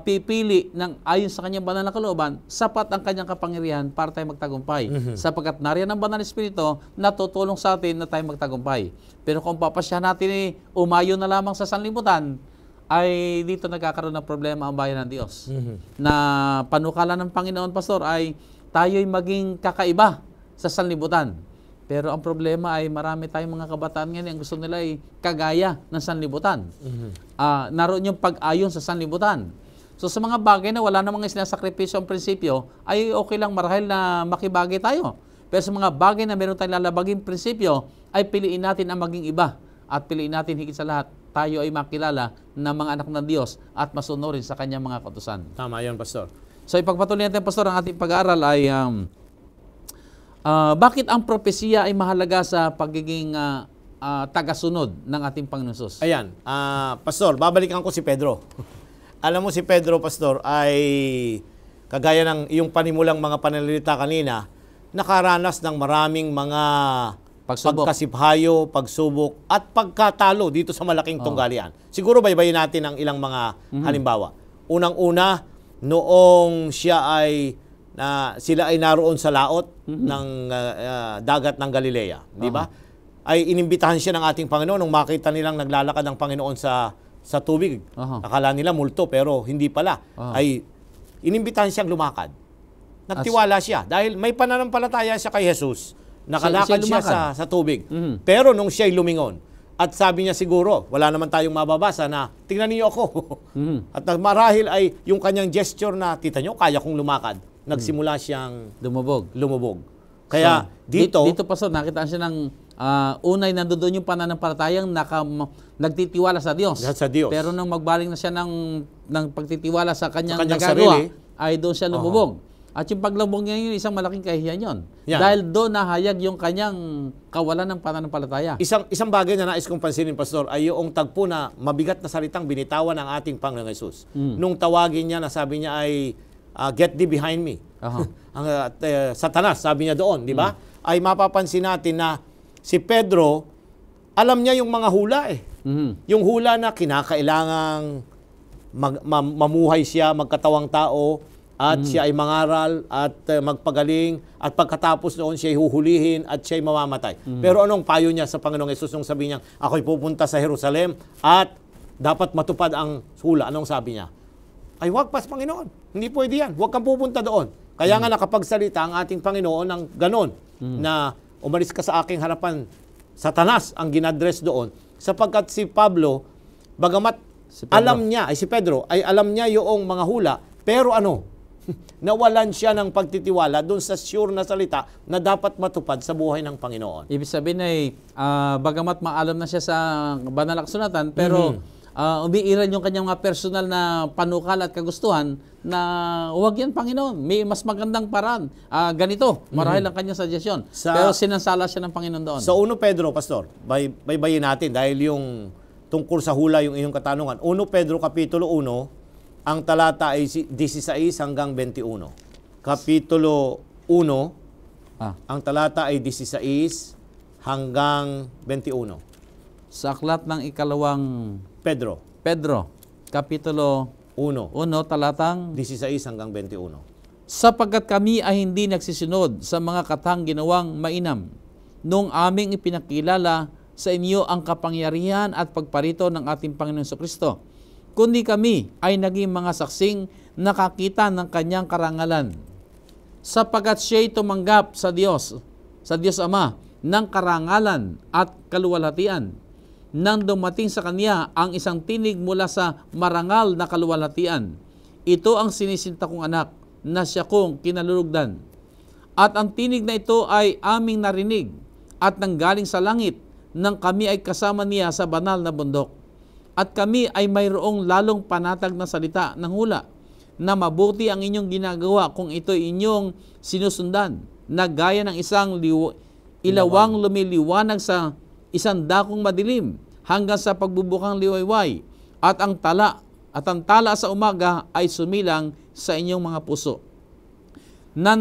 pipili ng ayon sa kanyang banal na kalooban, sapat ang kanyang kapangyarihan para tayo magtagumpay. Sapagkat nariyan ang banal na Espiritu na tutulong sa atin na tayo magtagumpay. Pero kung papasyahan natin umayo na lamang sa sanlibutan, ay dito nagkakaroon ng problema ang bayan ng Diyos. Na panukala ng Panginoon, Pastor, ay tayo'y maging kakaiba sa sanlibutan. Pero ang problema ay marami tayong mga kabataan ngayon ang gusto nila ay kagaya ng sanlibutan. Naroon yung pag-ayon sa sanlibutan. So sa mga bagay na wala namang sinasakripisyo ang prinsipyo, ay okay lang marahil na makibagay tayo. Pero sa mga bagay na meron tayong lalabaging prinsipyo, ay piliin natin ang maging iba. At piliin natin higit sa lahat, tayo ay makilala na mga anak ng Diyos at masunurin sa kanyang mga kautusan. Tama yun, Pastor. So ipagpatuloy natin, Pastor, ang ating pag-aaral ay bakit ang propesiya ay mahalaga sa pagiging tagasunod ng ating Panginoon Jesus? Ayan, Pastor, babalikan ko si Pedro. Alam mo si Pedro, Pastor, ay kagaya ng iyong panimulang mga pananalita kanina, nakaranas ng maraming mga pagkasiphayo, pagsubok, at pagkatalo dito sa malaking tunggalian. Siguro baybayin natin ang ilang mga halimbawa. Unang-una, noong sila ay naroon sa laot ng dagat ng Galilea, di ba? Ay inimbitahan siya ng ating Panginoon nung makita nilang naglalakad ang Panginoon sa tubig. Akala nila multo pero hindi pala. Ay inimbitahan siyang lumakad. Nagtiwala siya dahil may pananampalataya siya kay Jesus. Nakalakad siya sa tubig. Pero nung siya'y lumingon, at sabi niya siguro, wala naman tayong mababasa na, tingnan niyo ako. At marahil ay yung kanyang gesture na, tita niyo, kaya kong lumakad. Nagsimula siyang lumubog. Kaya dito Pastor, nakita siya ng unay nandoon yung pananampalatayang nagtitiwala sa Diyos. Pero nung magbaling na siya ng pagtitiwala sa kanyang nagagawa, ay doon siya lumubog. At yung paglabog niya yun, isang malaking kahihiyan yun. Dahil doon nahayag yung kanyang kawalan ng pananampalataya. Isang bagay na nais kong pansinin, Pastor, ay yung tagpo na mabigat na salitang binitawan ng ating Panginoong Jesus. Nung tawagin niya na sabi niya ay, get thee behind me. Satanas, sabi niya doon, di ba? Ay mapapansin natin na si Pedro, alam niya yung mga hula eh. Yung hula na kinakailangang mamuhay siya, magkatawang tao, at siya ay mangaral at magpagaling at pagkatapos noon siya ay huhulihin at siya ay mamamatay. Pero anong payo niya sa Panginoong Hesus nung sabi niya, ako'y pupunta sa Jerusalem at dapat matupad ang hula? Anong sabi niya? Ay wag pas, Panginoon. Hindi pwede yan. Huwag kang pupunta doon. Kaya nga nakapagsalita ang ating Panginoon ng ganon na umalis ka sa aking harapan. Satanas ang ginadress doon sapagkat si Pablo, bagamat alam niya, si Pedro, ay alam niya yung mga hula, pero nawalan siya ng pagtitiwala doon sa sure na salita na dapat matupad sa buhay ng Panginoon. Ibig sabihin ay, bagamat maalam na siya sa banal na kasulatan, pero umiiral yung kanyang mga personal na panukal at kagustuhan na huwag yan, Panginoon. May mas magandang paraan. Ganito, marahil ang kanyang suggestion. Pero sinansala siya ng Panginoon doon. Sa 1 Pedro, Pastor, baybayin natin dahil yung tungkol sa hula yung iyong katanungan. 1 Pedro Kapitulo 1, ang talata ay 16 hanggang 21. Kapitulo 1, ang talata ay 16 hanggang 21. Sa aklat ng ikalawang Pedro. 1, talatang 16 hanggang 21. sapagkat kami ay hindi nagsisunod sa mga katang ginawang mainam, nung aming ipinakilala sa inyo ang kapangyarihan at pagparito ng ating Panginoon Jesucristo, kundi kami ay naging mga saksing nakakita ng kanyang karangalan, sapagkat siya'y tumanggap sa Diyos Ama, ng karangalan at kaluwalhatian, nang dumating sa kanya ang isang tinig mula sa marangal na kaluwalhatian. Ito ang sinisinta kong anak, na siya kong kinalulugdan. At ang tinig na ito ay aming narinig at nanggaling sa langit, nang kami ay kasama niya sa banal na bundok. At kami ay mayroong lalong panatag na salita ng hula, na mabuti ang inyong ginagawa kung ito'y inyong sinusundan, na gaya ng isang ilawang lumiliwanag sa isang dakong madilim hanggang sa pagbubukang liwayway, at ang tala sa umaga ay sumilang sa inyong mga puso. Na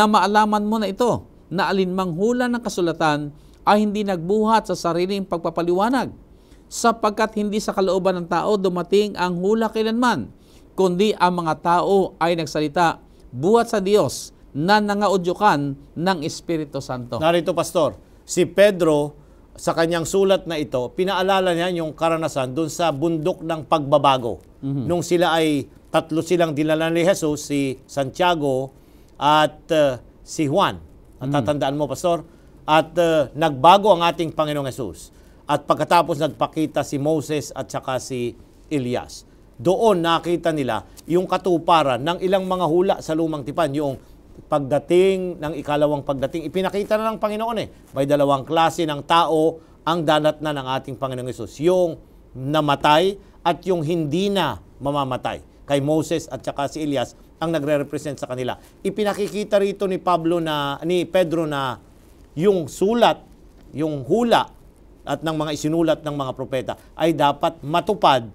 maalaman mo na ito, na alinmang hula ng kasulatan ay hindi nagbuhat sa sariling pagpapaliwanag, sapagkat hindi sa kalooban ng tao dumating ang hula kailanman, kundi ang mga tao ay nagsalita buhat sa Diyos na nangaudyukan ng Espiritu Santo. Narito, Pastor, si Pedro, sa kanyang sulat na ito, pinaalala niya yung karanasan doon sa bundok ng pagbabago. Nung sila ay tatlo silang dinala ni Jesus, si Santiago at si Juan. At tatandaan mo, Pastor, at nagbago ang ating Panginoong Jesus. At pagkatapos nagpakita si Moses at saka si Elias. Doon nakita nila yung katuparan ng ilang mga hula sa lumang tipan, yung pagdating ng ikalawang pagdating. Ipinakita na ng Panginoon May dalawang klase ng tao ang dalat na ng ating Panginoong Hesus. Yung namatay at yung hindi na mamamatay. Kay Moses at saka si Elias ang nagre-represent sa kanila. Ipinakikita rito ni Pedro na yung sulat, yung hula at ng mga isinulat ng mga propeta ay dapat matupad,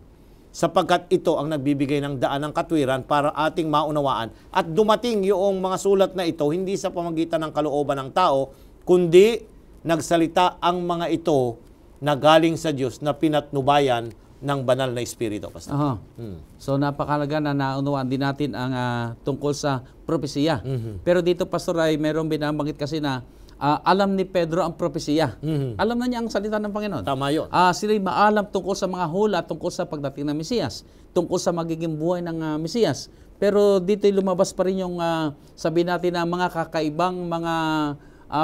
sapagkat ito ang nagbibigay ng daan ng katwiran para ating maunawaan at dumating yung mga sulat na ito hindi sa pamagitan ng kalooban ng tao, kundi nagsalita ang mga ito na galing sa Diyos na pinatnubayan ng banal na Espiritu. So napakalaga na naunawaan din natin ang tungkol sa propesiya. Pero dito, Pastor, ay mayroong binabanggit kasi na alam ni Pedro ang propesiya. Alam na niya ang salita ng Panginoon. Tama yun. Sila'y maalam tungkol sa mga hula, tungkol sa pagdating ng Mesiyas, tungkol sa magiging buhay ng Mesiyas. Pero dito'y lumabas pa rin yung sabihin natin na mga kakaibang mga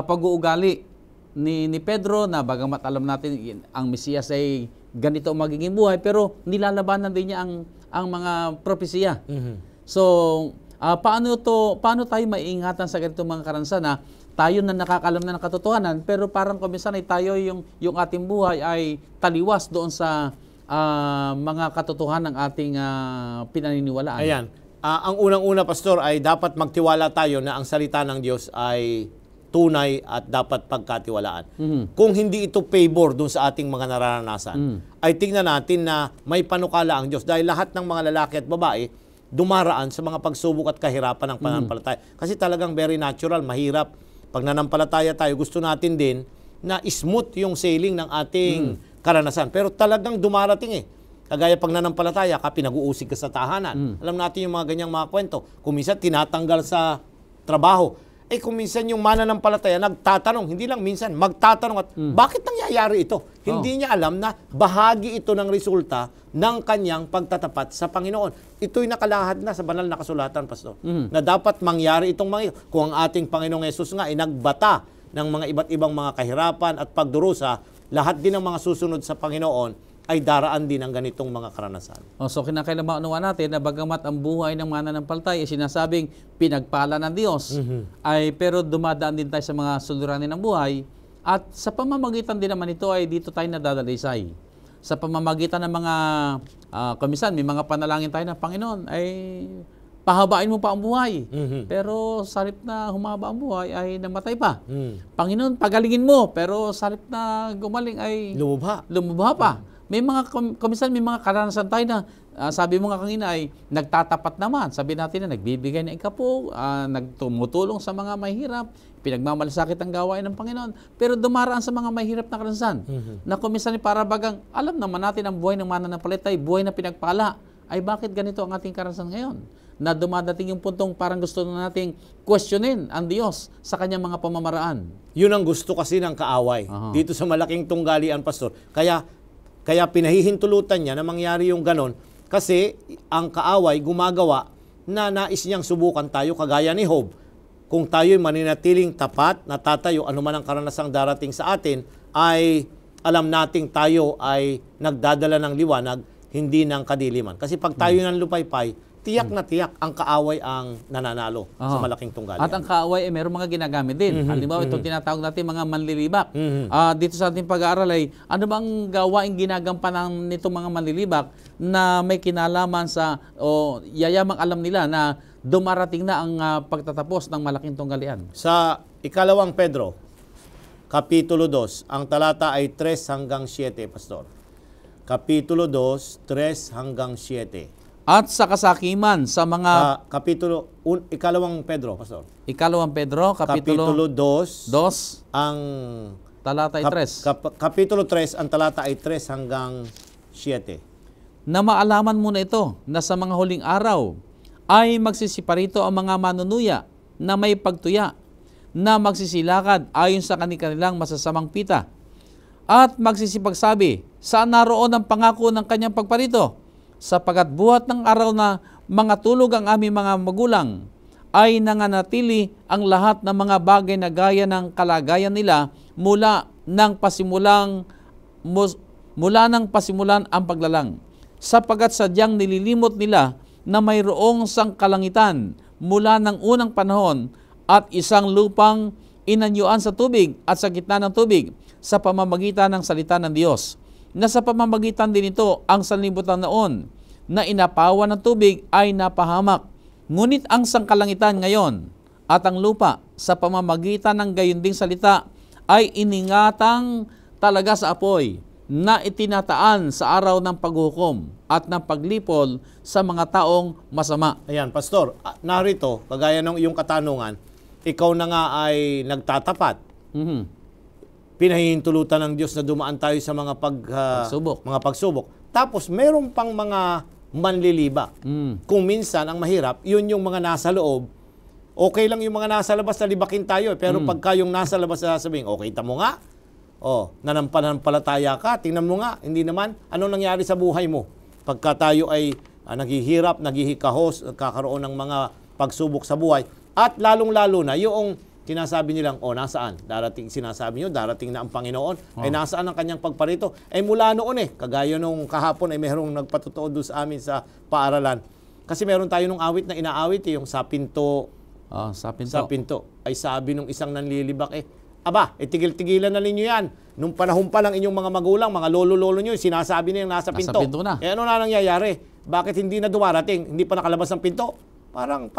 pag-uugali ni Pedro, na bagamat alam natin ang Mesiyas ay ganito ang magiging buhay, pero nilalabanan din niya ang mga propesiya. So, paano tayo maiingatan sa ganitong mga karanasan na tayo na nakakalam na ng katotohanan, pero parang kuminsan ay tayo yung ating buhay ay taliwas doon sa mga katotohanan ng ating pinaniniwalaan. Ayan. Ang unang-una, Pastor, ay dapat magtiwala tayo na ang salita ng Diyos ay tunay at dapat pagkatiwalaan. Kung hindi ito favor doon sa ating mga nararanasan, ay tingnan natin na may panukala ang Diyos. Dahil lahat ng mga lalaki at babae dumaraan sa mga pagsubok at kahirapan ng pananampalataya. Kasi talagang very natural, mahirap. Pag nanampalataya tayo, gusto natin din na smooth yung sailing ng ating karanasan. Pero talagang dumarating Kagaya pag nanampalataya ka, pinag-uusig ka sa tahanan. Alam natin yung mga ganyang mga kwento. Kung minsan, tinatanggal sa trabaho. Kung minsan yung mananampalataya, nagtatanong, hindi lang minsan, magtatanong at bakit nangyayari ito? Hindi niya alam na bahagi ito ng resulta ng kanyang pagtatapat sa Panginoon. Ito'y nakalahad na sa banal na kasulatan, Pastor, na dapat mangyari itong mga ito. Kung ang ating Panginoong Hesus nga ay nagbata ng mga iba't ibang mga kahirapan at pagdurusa, lahat din ng mga susunod sa Panginoon ay daraan din ng ganitong mga karanasan. So kinakailangan maunawaan natin na bagamat ang buhay ng mananampalataya ay sinasabing pinagpala ng Diyos, pero dumadaan din tayo sa mga suliranin ng buhay, at sa pamamagitan din naman ito ay dito tayo nadadalisay. Sa pamamagitan ng mga, kumisan may mga panalangin tayo na, Panginoon, ay pahabain mo pa ang buhay. Pero salip na humaba ang buhay ay namatay pa. Panginoon, pagalingin mo. Pero salip na gumaling ay lumubha pa. May mga kuminsan may mga karanasan tayo na sabi mo nga kanina ay nagtatapat naman. Sabi natin na nagbibigay ng ikapo, nagtumutulong sa mga mahirap, pinagmamalasakit ang gawain ng Panginoon. Pero dumaraan sa mga mahirap na karanasan. Na kuminsan para bagang alam naman natin ang buhay ng mananampalataya ay buhay na pinagpala. ay bakit ganito ang ating karanasan ngayon? Na dumadating yung puntong parang gusto na nating questionin ang Diyos sa kanyang mga pamamaraan. Yun ang gusto kasi ng kaaway. Dito sa malaking tunggalian, Pastor. Kaya pinahihintulutan niya na mangyari yung ganon kasi ang kaaway gumagawa na nais niyang subukan tayo kagaya ni Job. Kung tayo'y maninatiling tapat, natatayo, anuman ang karanasang darating sa atin, ay alam nating tayo ay nagdadala ng liwanag, hindi ng kadiliman. Kasi pag tayo ng lupaypay, tiyak na tiyak ang kaaway ang nananalo sa malaking tunggalian. At ang kaaway ay mayroong mga ginagamit din. Halimbawa, itong tinatawag natin mga manlilibak. Dito sa ating pag-aaral ay, ano bang gawaing ginagampanan nitong mga manlilibak na may kinalaman sa, o yayamang alam nila na dumarating na ang pagtatapos ng malaking tunggalian? Sa ikalawang Pedro, Kapitulo 2, ang talata ay 3 hanggang 7, Pastor. Kapitulo 2, 3 hanggang 7. At sa kasakiman sa mga... Ikalawang Pedro, Pastor. Ikalawang Pedro, Kapitulo 2, 2, ang... talata ay 3. Kapitulo 3, ang talata ay 3 hanggang 7. Na maalaman mo na ito, na sa mga huling araw ay magsisiparito ang mga manunuya na may pagtuya, na magsisilakad ayon sa kanilang masasamang pita, at magsisipagsabi, saan naroon ang pangako ng kanyang pagparito? Sapagat buhat ng araw na mga tulog ang aming mga magulang, ay nanganatili ang lahat ng mga bagay na gaya ng kalagayan nila mula ng pasimulan ang paglalang. Sapagat sadyang nililimot nila na mayroong sangkalangitan mula ng unang panahon at isang lupang inanyuan sa tubig at sa gitna ng tubig sa pamamagitan ng salita ng Diyos. Na sa pamamagitan din ito ang sanlibutan noon na inapawan ng tubig ay napahamak. Ngunit ang sangkalangitan ngayon at ang lupa sa pamamagitan ng gayon ding salita ay iningatang talaga sa apoy na itinataan sa araw ng paghukom at ng paglipol sa mga taong masama. Ayan, Pastor, narito, kagaya ng iyong katanungan, ikaw na nga ay nagtatapat. Pinahihintulutan ng Diyos na dumaan tayo sa mga pagsubok. Tapos, meron pang mga manlilibak. Kung minsan, ang mahirap, yun yung mga nasa loob. Okay lang yung mga nasa labas na libakin tayo. Pero pagka yung nasa labas na sasabihin, okay, tamo nga. Nanampalataya ka, tingnan mo nga. Hindi naman, anong nangyari sa buhay mo? Pagka tayo ay naghihirap, naghihikahos, kakaroon ng mga pagsubok sa buhay. At lalong-lalo na, yung sinasabi nilang, nasaan? Sinasabi nyo, darating na ang Panginoon. Ay nasaan ang kanyang pagparito? Ay mula noon kagaya nung kahapon ay mayroong nagpatotoo doon sa amin sa paaralan. Kasi meron tayo nung awit na inaawit, yung sa pinto. Sa pinto. Ay sabi nung isang nanlilibak, tigil-tigilan na ninyo yan. Nung panahon pa lang inyong mga magulang, mga lolo-lolo nyo, sinasabi na yung nasa pinto. Nasa pinto na. Ano na nangyayari? Bakit hindi na dumarating? Hindi pa nakalabas ng pinto? Parang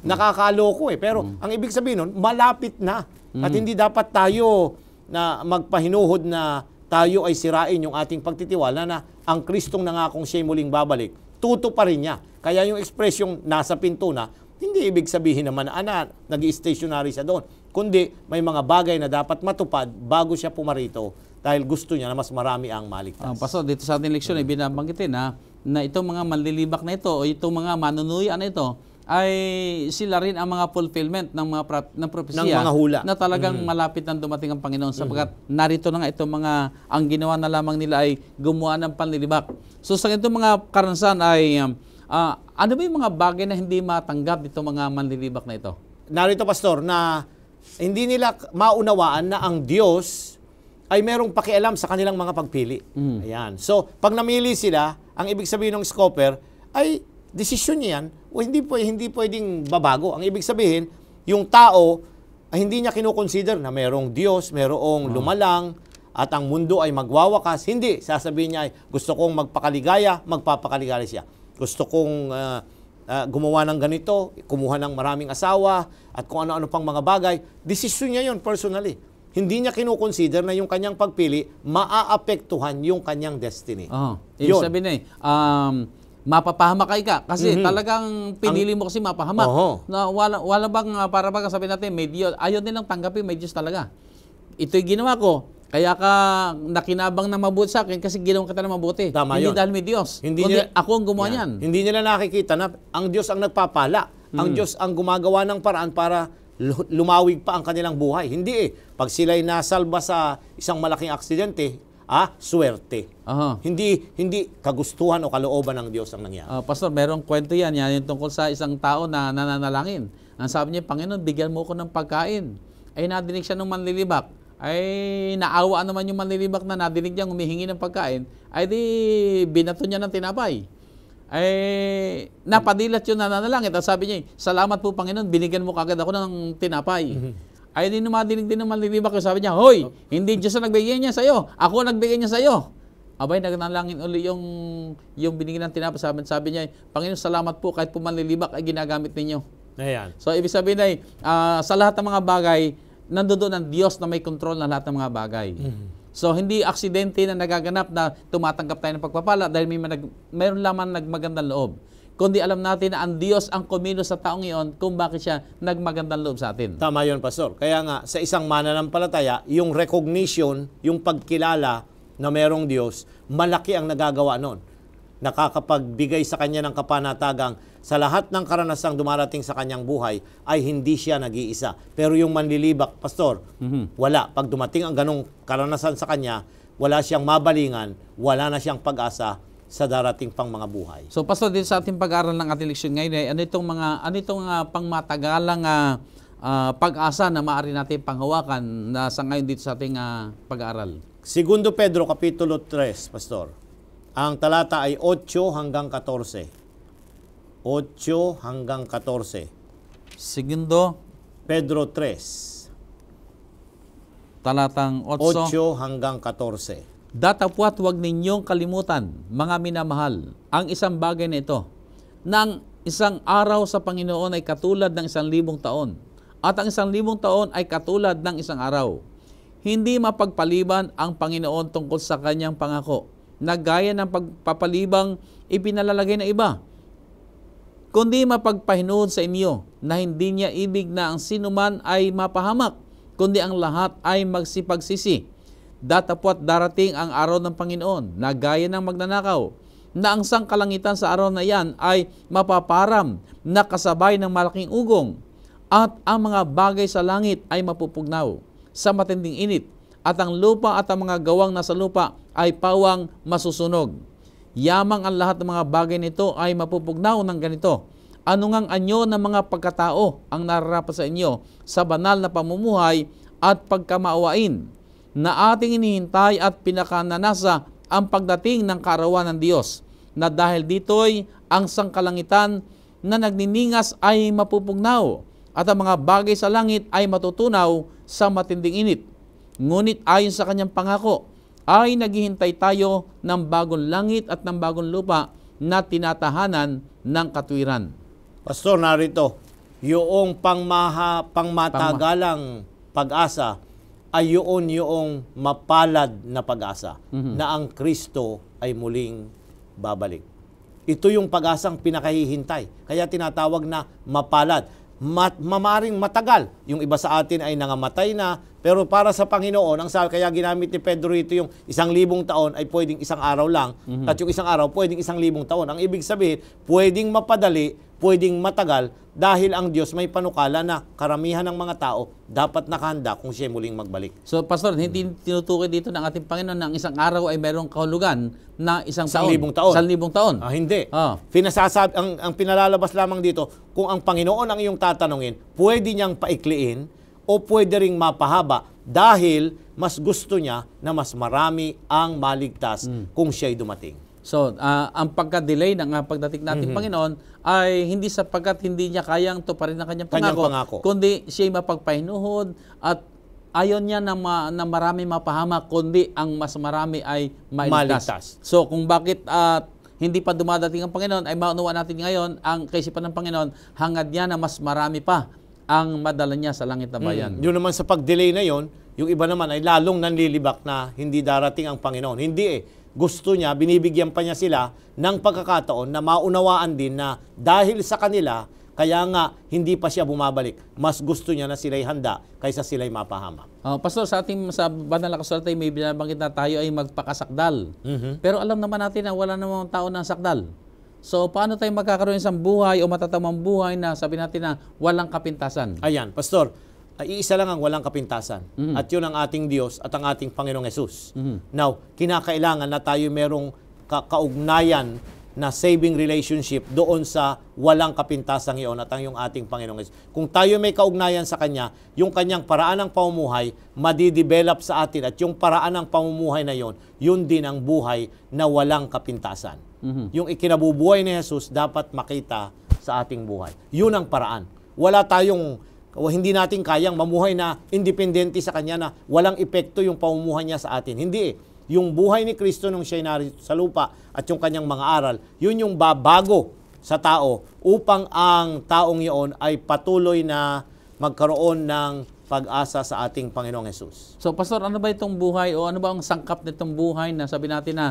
nakakaloko Pero ang ibig sabihin nun, malapit na. At hindi dapat tayo na magpahinuhod na tayo ay sirain yung ating pagtitiwala na ang Kristong nangakong siya'y muling babalik. Tuto pa rin niya. Kaya yung expression nasa pinto na, hindi ibig sabihin naman nag-i-stationary siya doon. Kundi may mga bagay na dapat matupad bago siya pumarito dahil gusto niya na mas marami ang maligtas. Pastor, dito sa ating leksyon ay binabanggitin na itong mga manlilibak na ito o itong mga manunuya na ito ay sila rin ang mga fulfillment ng mga ng propesya ng mga hula na talagang malapit nang dumating ang Panginoon sapagkat narito na nga itong mga ang ginawa na lamang nila ay gumawa ng panlilibak. So sa itong mga karanasan ay ano ba yung mga bagay na hindi matanggap itong mga manlilibak na ito? Narito, Pastor, na hindi nila maunawaan na ang Diyos ay merong pakialam sa kanilang mga pagpili. Ayan. So, pag namili sila, ang ibig sabihin ng scoffer ay desisyon niya yan o hindi pwedeng babago. Ang ibig sabihin, yung tao ay hindi niya kinukonsider na merong Diyos, merong lumalang, at ang mundo ay magwawakas. Hindi. Sasabihin niya ay gusto kong magpakaligaya, magpapakaligaya siya. Gusto kong gumawa ng ganito, kumuha ng maraming asawa, at kung ano-ano pang mga bagay. Desisyon niya yun personally. Hindi niya kinukonsider na yung kanyang pagpili maaapektuhan yung kanyang destiny. Ibig sabihin mapapahamak ka kasi talagang pinili mo kasi mapahamak. Na wala bang para bang sabihin natin may Diyos, ayaw nilang tanggapin may Diyos talaga. Ito'y ginawa ko Kaya ka nakinabang na mabuti sa akin kasi ginawa kita na mabuti. Tama Hindi yun. dahil may Diyos. Hindi Kundi nila- ako ang gumawa Yan. niyan. Hindi nila nakikita na ang Diyos ang nagpapala. Ang Diyos ang gumagawa ng paraan para lumawig pa ang kanilang buhay. Hindi eh. Pag sila'y nasalba sa isang malaking aksidente, swerte. Aha. Hindi kagustuhan o kalooban ng Diyos ang nangyari. Pastor, merong kwento yan. Yan yung tungkol sa isang tao na nananalangin. Ang sabi niya, Panginoon, bigyan mo ko ng pagkain. Ay nadinig siya ng manlilibak. Ay naawa naman yung manlilibak na nadinig niya humihingi ng pagkain. Ay di binato niya ng tinapay. Ay napadilat yung nananalangin. At sabi niya, salamat po Panginoon, binigyan mo kagad ako ng tinapay. Ay di numadinig din ng manlilibak. Sabi niya, hoy, hindi Diyos ang nagbigay niya sa'yo. Ako ang nagbigay niya sa'yo. Abay, nagnalangin uli yung binigyan ng tinapay. Sabi niya, Panginoon, salamat po kahit po manlilibak ay ginagamit ninyo. Ayan. So, ibig sabihin ay, sa lahat ng mga bagay, nandoon ang Diyos na may control ng lahat ng mga bagay. So, hindi aksidente na nagaganap na tumatanggap tayo ng pagpapala dahil mayroon lamang nagmagandang loob. Kundi alam natin na ang Diyos ang kumilos sa taong iyon kung bakit siya nagmagandang loob sa atin. Tama yun, Pastor. Kaya nga, sa isang mananampalataya, yung recognition, yung pagkilala na merong Diyos, malaki ang nagagawa nun. Nakakapagbigay sa kanya ng kapanatagang sa lahat ng karanasang dumarating sa kanyang buhay ay hindi siya nag-iisa. Pero yung manlilibak, Pastor, wala. Pag dumating ang ganong karanasan sa kanya, wala siyang mabalingan, wala na siyang pag-asa sa darating pang mga buhay. So, Pastor, dito sa ating pag-aaral ng ating leksyon ngayon, ano itong pangmatagalang pag-asa na maaari natin panghawakan na sa ngayon dito sa ating pag-aaral? Segundo Pedro, Kapitulo 3, Pastor. Ang talata ay 8 hanggang 14. 8 hanggang 14. Segundo, Pedro 3, talatang 8. 8 hanggang 14. Datapwat huwag ninyong kalimutan, mga minamahal, ang isang bagay na ito, na ang isang araw sa Panginoon ay katulad ng 1,000 taon, at ang 1,000 taon ay katulad ng isang araw. Hindi mapagpaliban ang Panginoon tungkol sa kanyang pangako, na gaya ng pagpapalibang ipinalalagay ng iba, kundi mapagpahinuhod sa inyo na hindi niya ibig na ang sinuman ay mapahamak, kundi ang lahat ay magsipagsisi. Datapwat darating ang araw ng Panginoon na gaya ng magnanakaw, na ang sangkalangitan sa araw na iyan ay mapaparam na kasabay ng malaking ugong, at ang mga bagay sa langit ay mapupugnaw sa matinding init, at ang lupa at ang mga gawang nasa lupa ay pawang masusunog. Yamang ang lahat ng mga bagay nito ay mapupugnaw ng ganito. Ano ngang anyo ng mga pagkatao ang nararapat sa inyo sa banal na pamumuhay at pagkamaawain na ating inihintay at pinakananasa ang pagdating ng kaarawan ng Diyos, na dahil dito'y ang sangkalangitan na nagniningas ay mapupugnaw, at ang mga bagay sa langit ay matutunaw sa matinding init. Ngunit ayon sa kanyang pangako, ay naghihintay tayo ng bagong langit at ng bagong lupa na tinatahanan ng katwiran. Pastor, narito, yung pangmatagalang pag-asa ay yung mapalad na pag-asa na ang Kristo ay muling babalik. Ito yung pag-asang pinakahihintay. Kaya tinatawag na mapalad. Mamaring matagal. Yung iba sa atin ay nangamatay na, pero para sa Panginoon, ang sabi, kaya ginamit ni Pedro ito yung 1,000 taon ay pwedeng isang araw lang, at yung isang araw pwedeng 1,000 taon. Ang ibig sabihin, pwedeng mapadali, pwedeng matagal, dahil ang Diyos may panukala na karamihan ng mga tao dapat nakahanda kung siya muling magbalik. So, Pastor, hindi tinutukoy dito ng ating Panginoon na ang isang araw ay mayroong kahulugan na isang taon. 1,000 taon. 1,000 taon. Hindi. Ah. Pinasasabi, ang pinalalabas lamang dito, kung ang Panginoon ang iyong tatanungin, pwede niyang paikliin o pwede ring mapahaba dahil mas gusto niya na mas marami ang maligtas kung siya'y dumating. So, ang pagka-delay ng pagdating nating Panginoon ay hindi sapagkat hindi niya kayang tuparin ang kanyang pangako, kundi siya'y mapagpahinuhod at ayon niya na marami mapahamak, kundi ang mas marami ay mailigtas. So, kung bakit hindi pa dumadating ang Panginoon, ay maunawa natin ngayon ang kaisipan ng Panginoon, hangad niya na mas marami pa ang madala niya sa langit na bayan. Yun naman sa pag-delay na yon, yung iba naman ay lalong nanlilibak na hindi darating ang Panginoon. Hindi eh. Gusto niya, binibigyan pa niya sila ng pagkakataon na maunawaan din na dahil sa kanila, kaya nga hindi pa siya bumabalik. Mas gusto niya na sila'y handa kaysa sila'y mapahamak. Pastor, sa banal na kasulatan may binabanggit na tayo ay magpakasakdal. Pero alam naman natin na wala namang tao na sakdal. So, paano tayo magkakaroon ng isang buhay o matatamang buhay na sabi natin na walang kapintasan? Ayan, Pastor, iisa lang ang walang kapintasan. At yun ang ating Diyos at ang ating Panginoong Hesus. Now, kinakailangan na tayo merong kaugnayan na saving relationship doon sa walang kapintasang iyon at ang yung ating Panginoong Hesus. Kung tayo may kaugnayan sa Kanya, yung Kanyang paraan ng pamumuhay, madidevelop sa atin at yung paraan ng pamumuhay na yon, yun din ang buhay na walang kapintasan. Yung ikinabubuhay ni Hesus dapat makita sa ating buhay. Yun ang paraan. Hindi natin kayang mamuhay na independente sa Kanya na walang epekto yung pamumuhay niya sa atin. Hindi Yung buhay ni Kristo nung siya'y narito sa lupa at yung kanyang mga aral, yun yung babago sa tao upang ang taong iyon ay patuloy na magkaroon ng pag-asa sa ating Panginoong Hesus. So, Pastor, ano ba itong buhay o ano ba ang sangkap nitong buhay na sabi natin na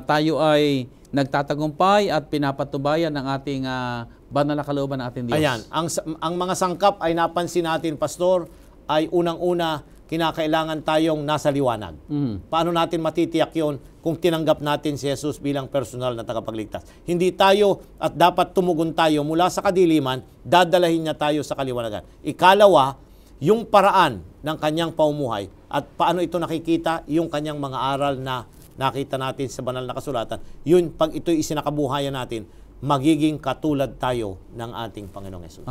tayo ay nagtatagumpay at pinapatubayan ng ating banal na kalooban ng ating Diyos? Ayan, ang mga sangkap ay napansin natin, Pastor, ay unang-una, kinakailangan tayong nasa liwanag. Paano natin matitiyak yon kung tinanggap natin si Jesus bilang personal na tagapagligtas? Hindi tayo at dapat tumugon tayo mula sa kadiliman, dadalahin niya tayo sa kaliwanagan. Ikalawa, yung paraan ng kanyang pamumuhay at paano ito nakikita, yung kanyang mga aral na nakita natin sa banal na kasulatan, yun, pag ito'y isinakabuhayan natin, magiging katulad tayo ng ating Panginoong Hesus.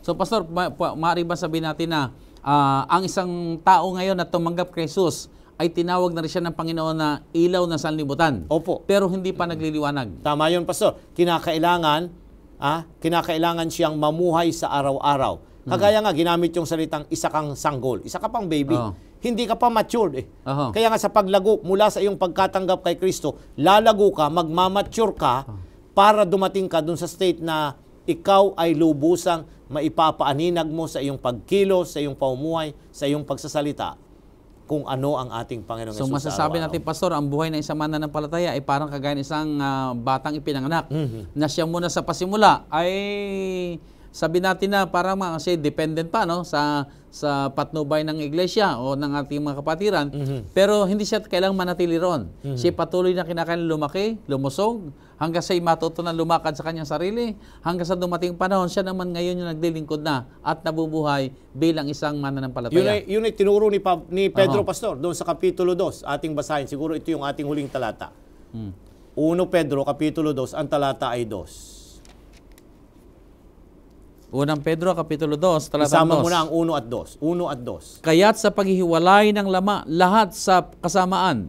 So, Pastor, maaari ba sabihin natin na ang isang tao ngayon na tumanggap kay Jesus ay tinawag na rin siya ng Panginoon na ilaw ng sanlibutan? Opo. Pero hindi pa nagliliwanag. Tama yun, Pastor. Kinakailangan siyang mamuhay sa araw-araw. Kagaya nga, ginamit yung salitang isa kang sanggol. Isa ka pang baby. Hindi ka pa matured eh. Kaya nga sa paglago, mula sa iyong pagkatanggap kay Kristo, lalago ka, magmamature ka, para dumating ka dun sa state na ikaw ay lubusang maipapaaninag mo sa iyong pagkilos, sa iyong pamumuhay, sa iyong pagsasalita, kung ano ang ating Panginoong Hesus. So masasabi natin, Pastor, ang buhay ng isang mananampalataya ay parang kagaya ng isang batang ipinanganak na siya muna sa pasimula ay sabi natin na parang kasi dependent pa sa patnubay ng iglesia o ng ating mga kapatiran, pero hindi siya kailangang manatili roon. Siya patuloy na kinakailangan lumaki, lumusog, hanggang siya'y matutunan lumakad sa kanyang sarili, hanggang sa dumating panahon, siya naman ngayon yung naglilingkod na at nabubuhay bilang isang mananampalataya. Yun ay tinuro ni Pedro, Pastor, doon sa Kapitulo 2, ating basahin. Siguro ito yung ating huling talata. 1 Pedro, Kapitulo 2, ang talata ay 2. Unang Pedro, Kapitulo 2, talata 2. Isama mo na ang 1 at 2. 1 at 2. Kaya't sa paghihiwalay ng lahat sa kasamaan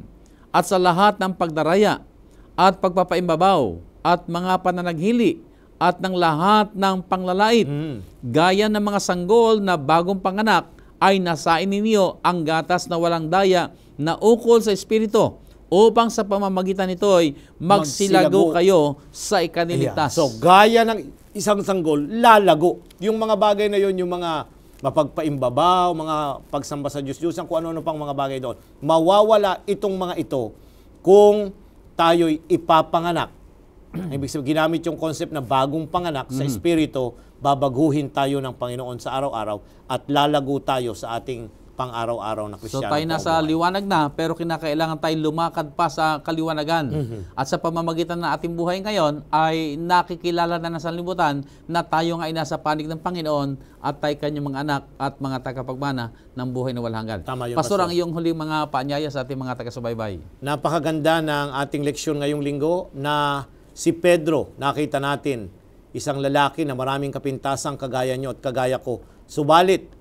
at sa lahat ng pagdaraya at pagpapaimbabaw at mga pananaghili at ng lahat ng panglalait, gaya ng mga sanggol na bagong panganak, ay nasain ninyo ang gatas na walang daya na ukol sa Espiritu, upang sa pamamagitan nito ay magsilago kayo sa ikanilitas. So, gaya ng isang sanggol, lalago. Yung mga bagay na yun, yung mga mapagpaimbabaw, mga pagsamba sa Diyos-Diyos, kung ano-ano pang mga bagay doon, mawawala itong mga ito kung tayo'y ipapanganak. Ibig sabihin, ginamit yung concept na bagong panganak sa Espiritu, babaguhin tayo ng Panginoon sa araw-araw at lalago tayo sa ating pang-araw-araw na Kristiyano. So tayo nasa liwanag na, pero kinakailangan tayo lumakad pa sa kaliwanagan. At sa pamamagitan ng ating buhay ngayon, ay nakikilala na ng sanlibutan na tayo nga ay nasa panig ng Panginoon at tayo kanyang mga anak at mga tagapagmana ng buhay na walang hanggan. Tama yun, Pastor, ang iyong huling mga paanyaya sa ating mga taga-subaybay. Napakaganda ng ating leksyon ngayong linggo na si Pedro, nakita natin, isang lalaki na maraming kapintasang kagaya nyo at kagaya ko. Subalit,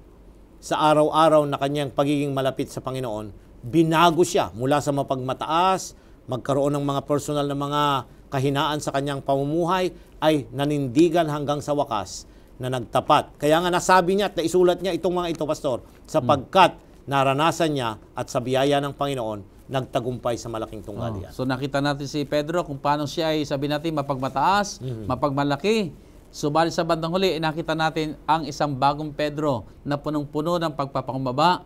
sa araw-araw na kanyang pagiging malapit sa Panginoon, binago siya mula sa mapagmataas, magkaroon ng mga personal na mga kahinaan sa kanyang pamumuhay, ay nanindigan hanggang sa wakas na nagtapat. Kaya nga nasabi niya at naisulat niya itong mga ito, Pastor, sapagkat naranasan niya at sa biyaya ng Panginoon, nagtagumpay sa malaking tunggalian. So nakita natin si Pedro kung paano siya ay sabi natin mapagmataas, mapagmalaki. Subalit sa bandang huli, nakita natin ang isang bagong Pedro na punong-puno ng pagpapakumbaba.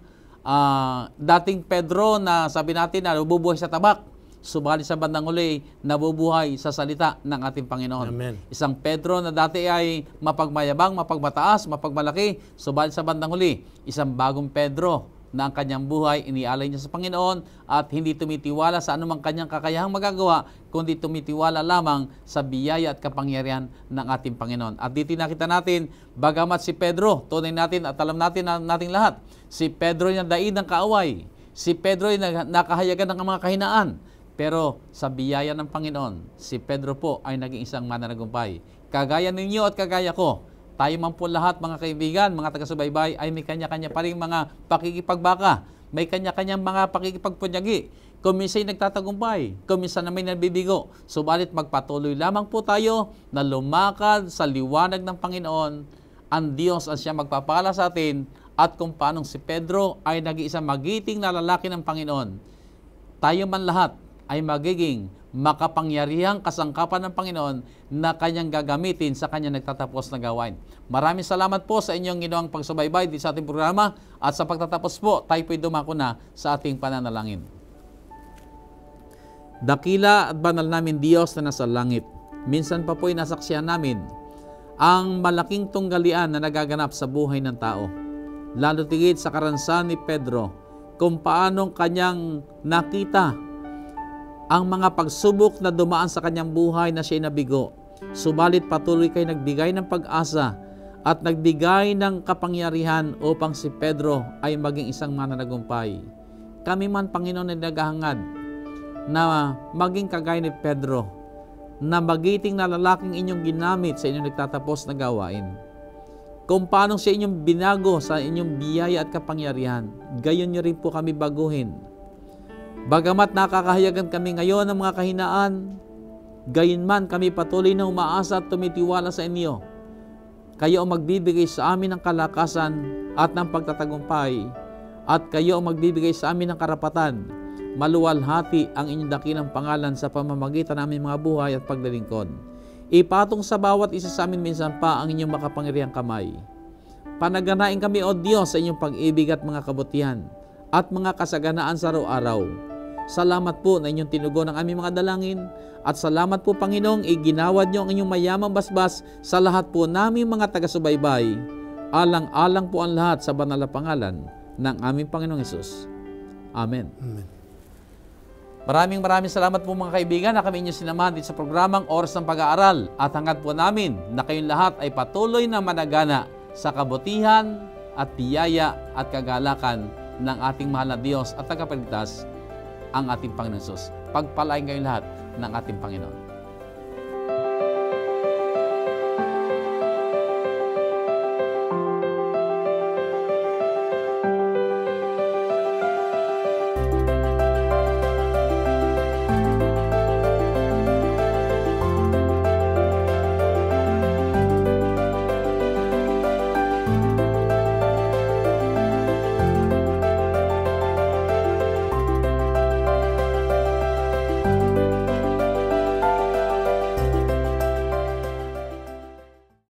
Dating Pedro na sabi natin na nabubuhay sa tabak. Subalit sa bandang huli, nabubuhay sa salita ng ating Panginoon. Amen. Isang Pedro na dati ay mapagmayabang, mapagmataas, mapagmalaki. Subalit sa bandang huli, isang bagong Pedro na ang kanyang buhay inialay niya sa Panginoon at hindi tumitiwala sa anumang kanyang kakayahang magagawa, kundi tumitiwala lamang sa biyaya at kapangyarihan ng ating Panginoon. At dito nakita natin, bagamat si Pedro, tunay natin at alam natin nating lahat, si Pedro yung daig ng kaaway, si Pedro yung nakahayagan ng mga kahinaan, pero sa biyaya ng Panginoon, si Pedro po ay naging isang mananagumpay. Kagaya ninyo at kagaya ko, tayo man po lahat mga kaibigan, mga taga-subaybay ay may kanya-kanya pa rin mga pakikipagbaka, may kanya-kanyang mga pakikipagpunyagi. Kuminsan nagtatagumpay, kuminsan na may nabibigo. Subalit magpatuloy lamang po tayo na lumakad sa liwanag ng Panginoon. Ang Diyos ang siya magpapala sa atin at kung paanong si Pedro ay nag-iisang magiting na lalaki ng Panginoon. Tayo man lahat ay magiging makapangyarihang kasangkapan ng Panginoon na kanyang gagamitin sa kanyang nagtatapos na gawain. Maraming salamat po sa inyong ginawang pagsubaybay di sa ating programa at sa pagtatapos po, tayo po'y dumako na sa ating pananalangin. Dakila at banal namin Diyos na nasa langit, minsan pa po'y nasaksihan namin ang malaking tunggalian na nagaganap sa buhay ng tao. Lalo tigit sa karansan ni Pedro kung paanong kanyang nakita ang mga pagsubok na dumaan sa kanyang buhay na siya'y nabigo. Subalit patuloy kayo nagbigay ng pag-asa at nagbigay ng kapangyarihan upang si Pedro ay maging isang mananagumpay. Kami man, Panginoon, ay naghahangad na maging kagaya ni Pedro, na magiting na lalaking inyong ginamit sa inyong nagtatapos na gawain. Kung paano siya inyong binago sa inyong biyaya at kapangyarihan, gayon niyo rin po kami baguhin. Bagamat nakakahayagan kami ngayon ng mga kahinaan, gayunman kami patuloy na umaasa at tumitiwala sa inyo. Kayo ang magbibigay sa amin ng kalakasan at ng pagtatagumpay, at kayo ang magbibigay sa amin ng karapatan. Maluwalhati ang inyong dakilang pangalan sa pamamagitan ng aming mga buhay at paglilingkod. Ipatong sa bawat isa sa amin minsan pa ang inyong makapangyarihang kamay. Panaganain kami, O Diyos, sa inyong pag-ibig at mga kabutihan at mga kasaganaan sa araw-araw. Salamat po na inyong tinugon ang aming mga dalangin at salamat po, Panginoong, iginawad niyo ang inyong mayamang basbas sa lahat po naming mga taga-subaybay. Alang-alang po ang lahat sa banal na pangalan ng aming Panginoong Hesus. Amen. Amen. Maraming salamat po mga kaibigan na kami inyong sinamahan dito sa programang Oras ng Pag-aaral at hangad po namin na kayong lahat ay patuloy na managana sa kabutihan at biyaya at kagalakan ng ating mahal na Diyos at tagapagligtas, ang ating Panginoon Hesus. Pagpalain kayong lahat ng ating Panginoon.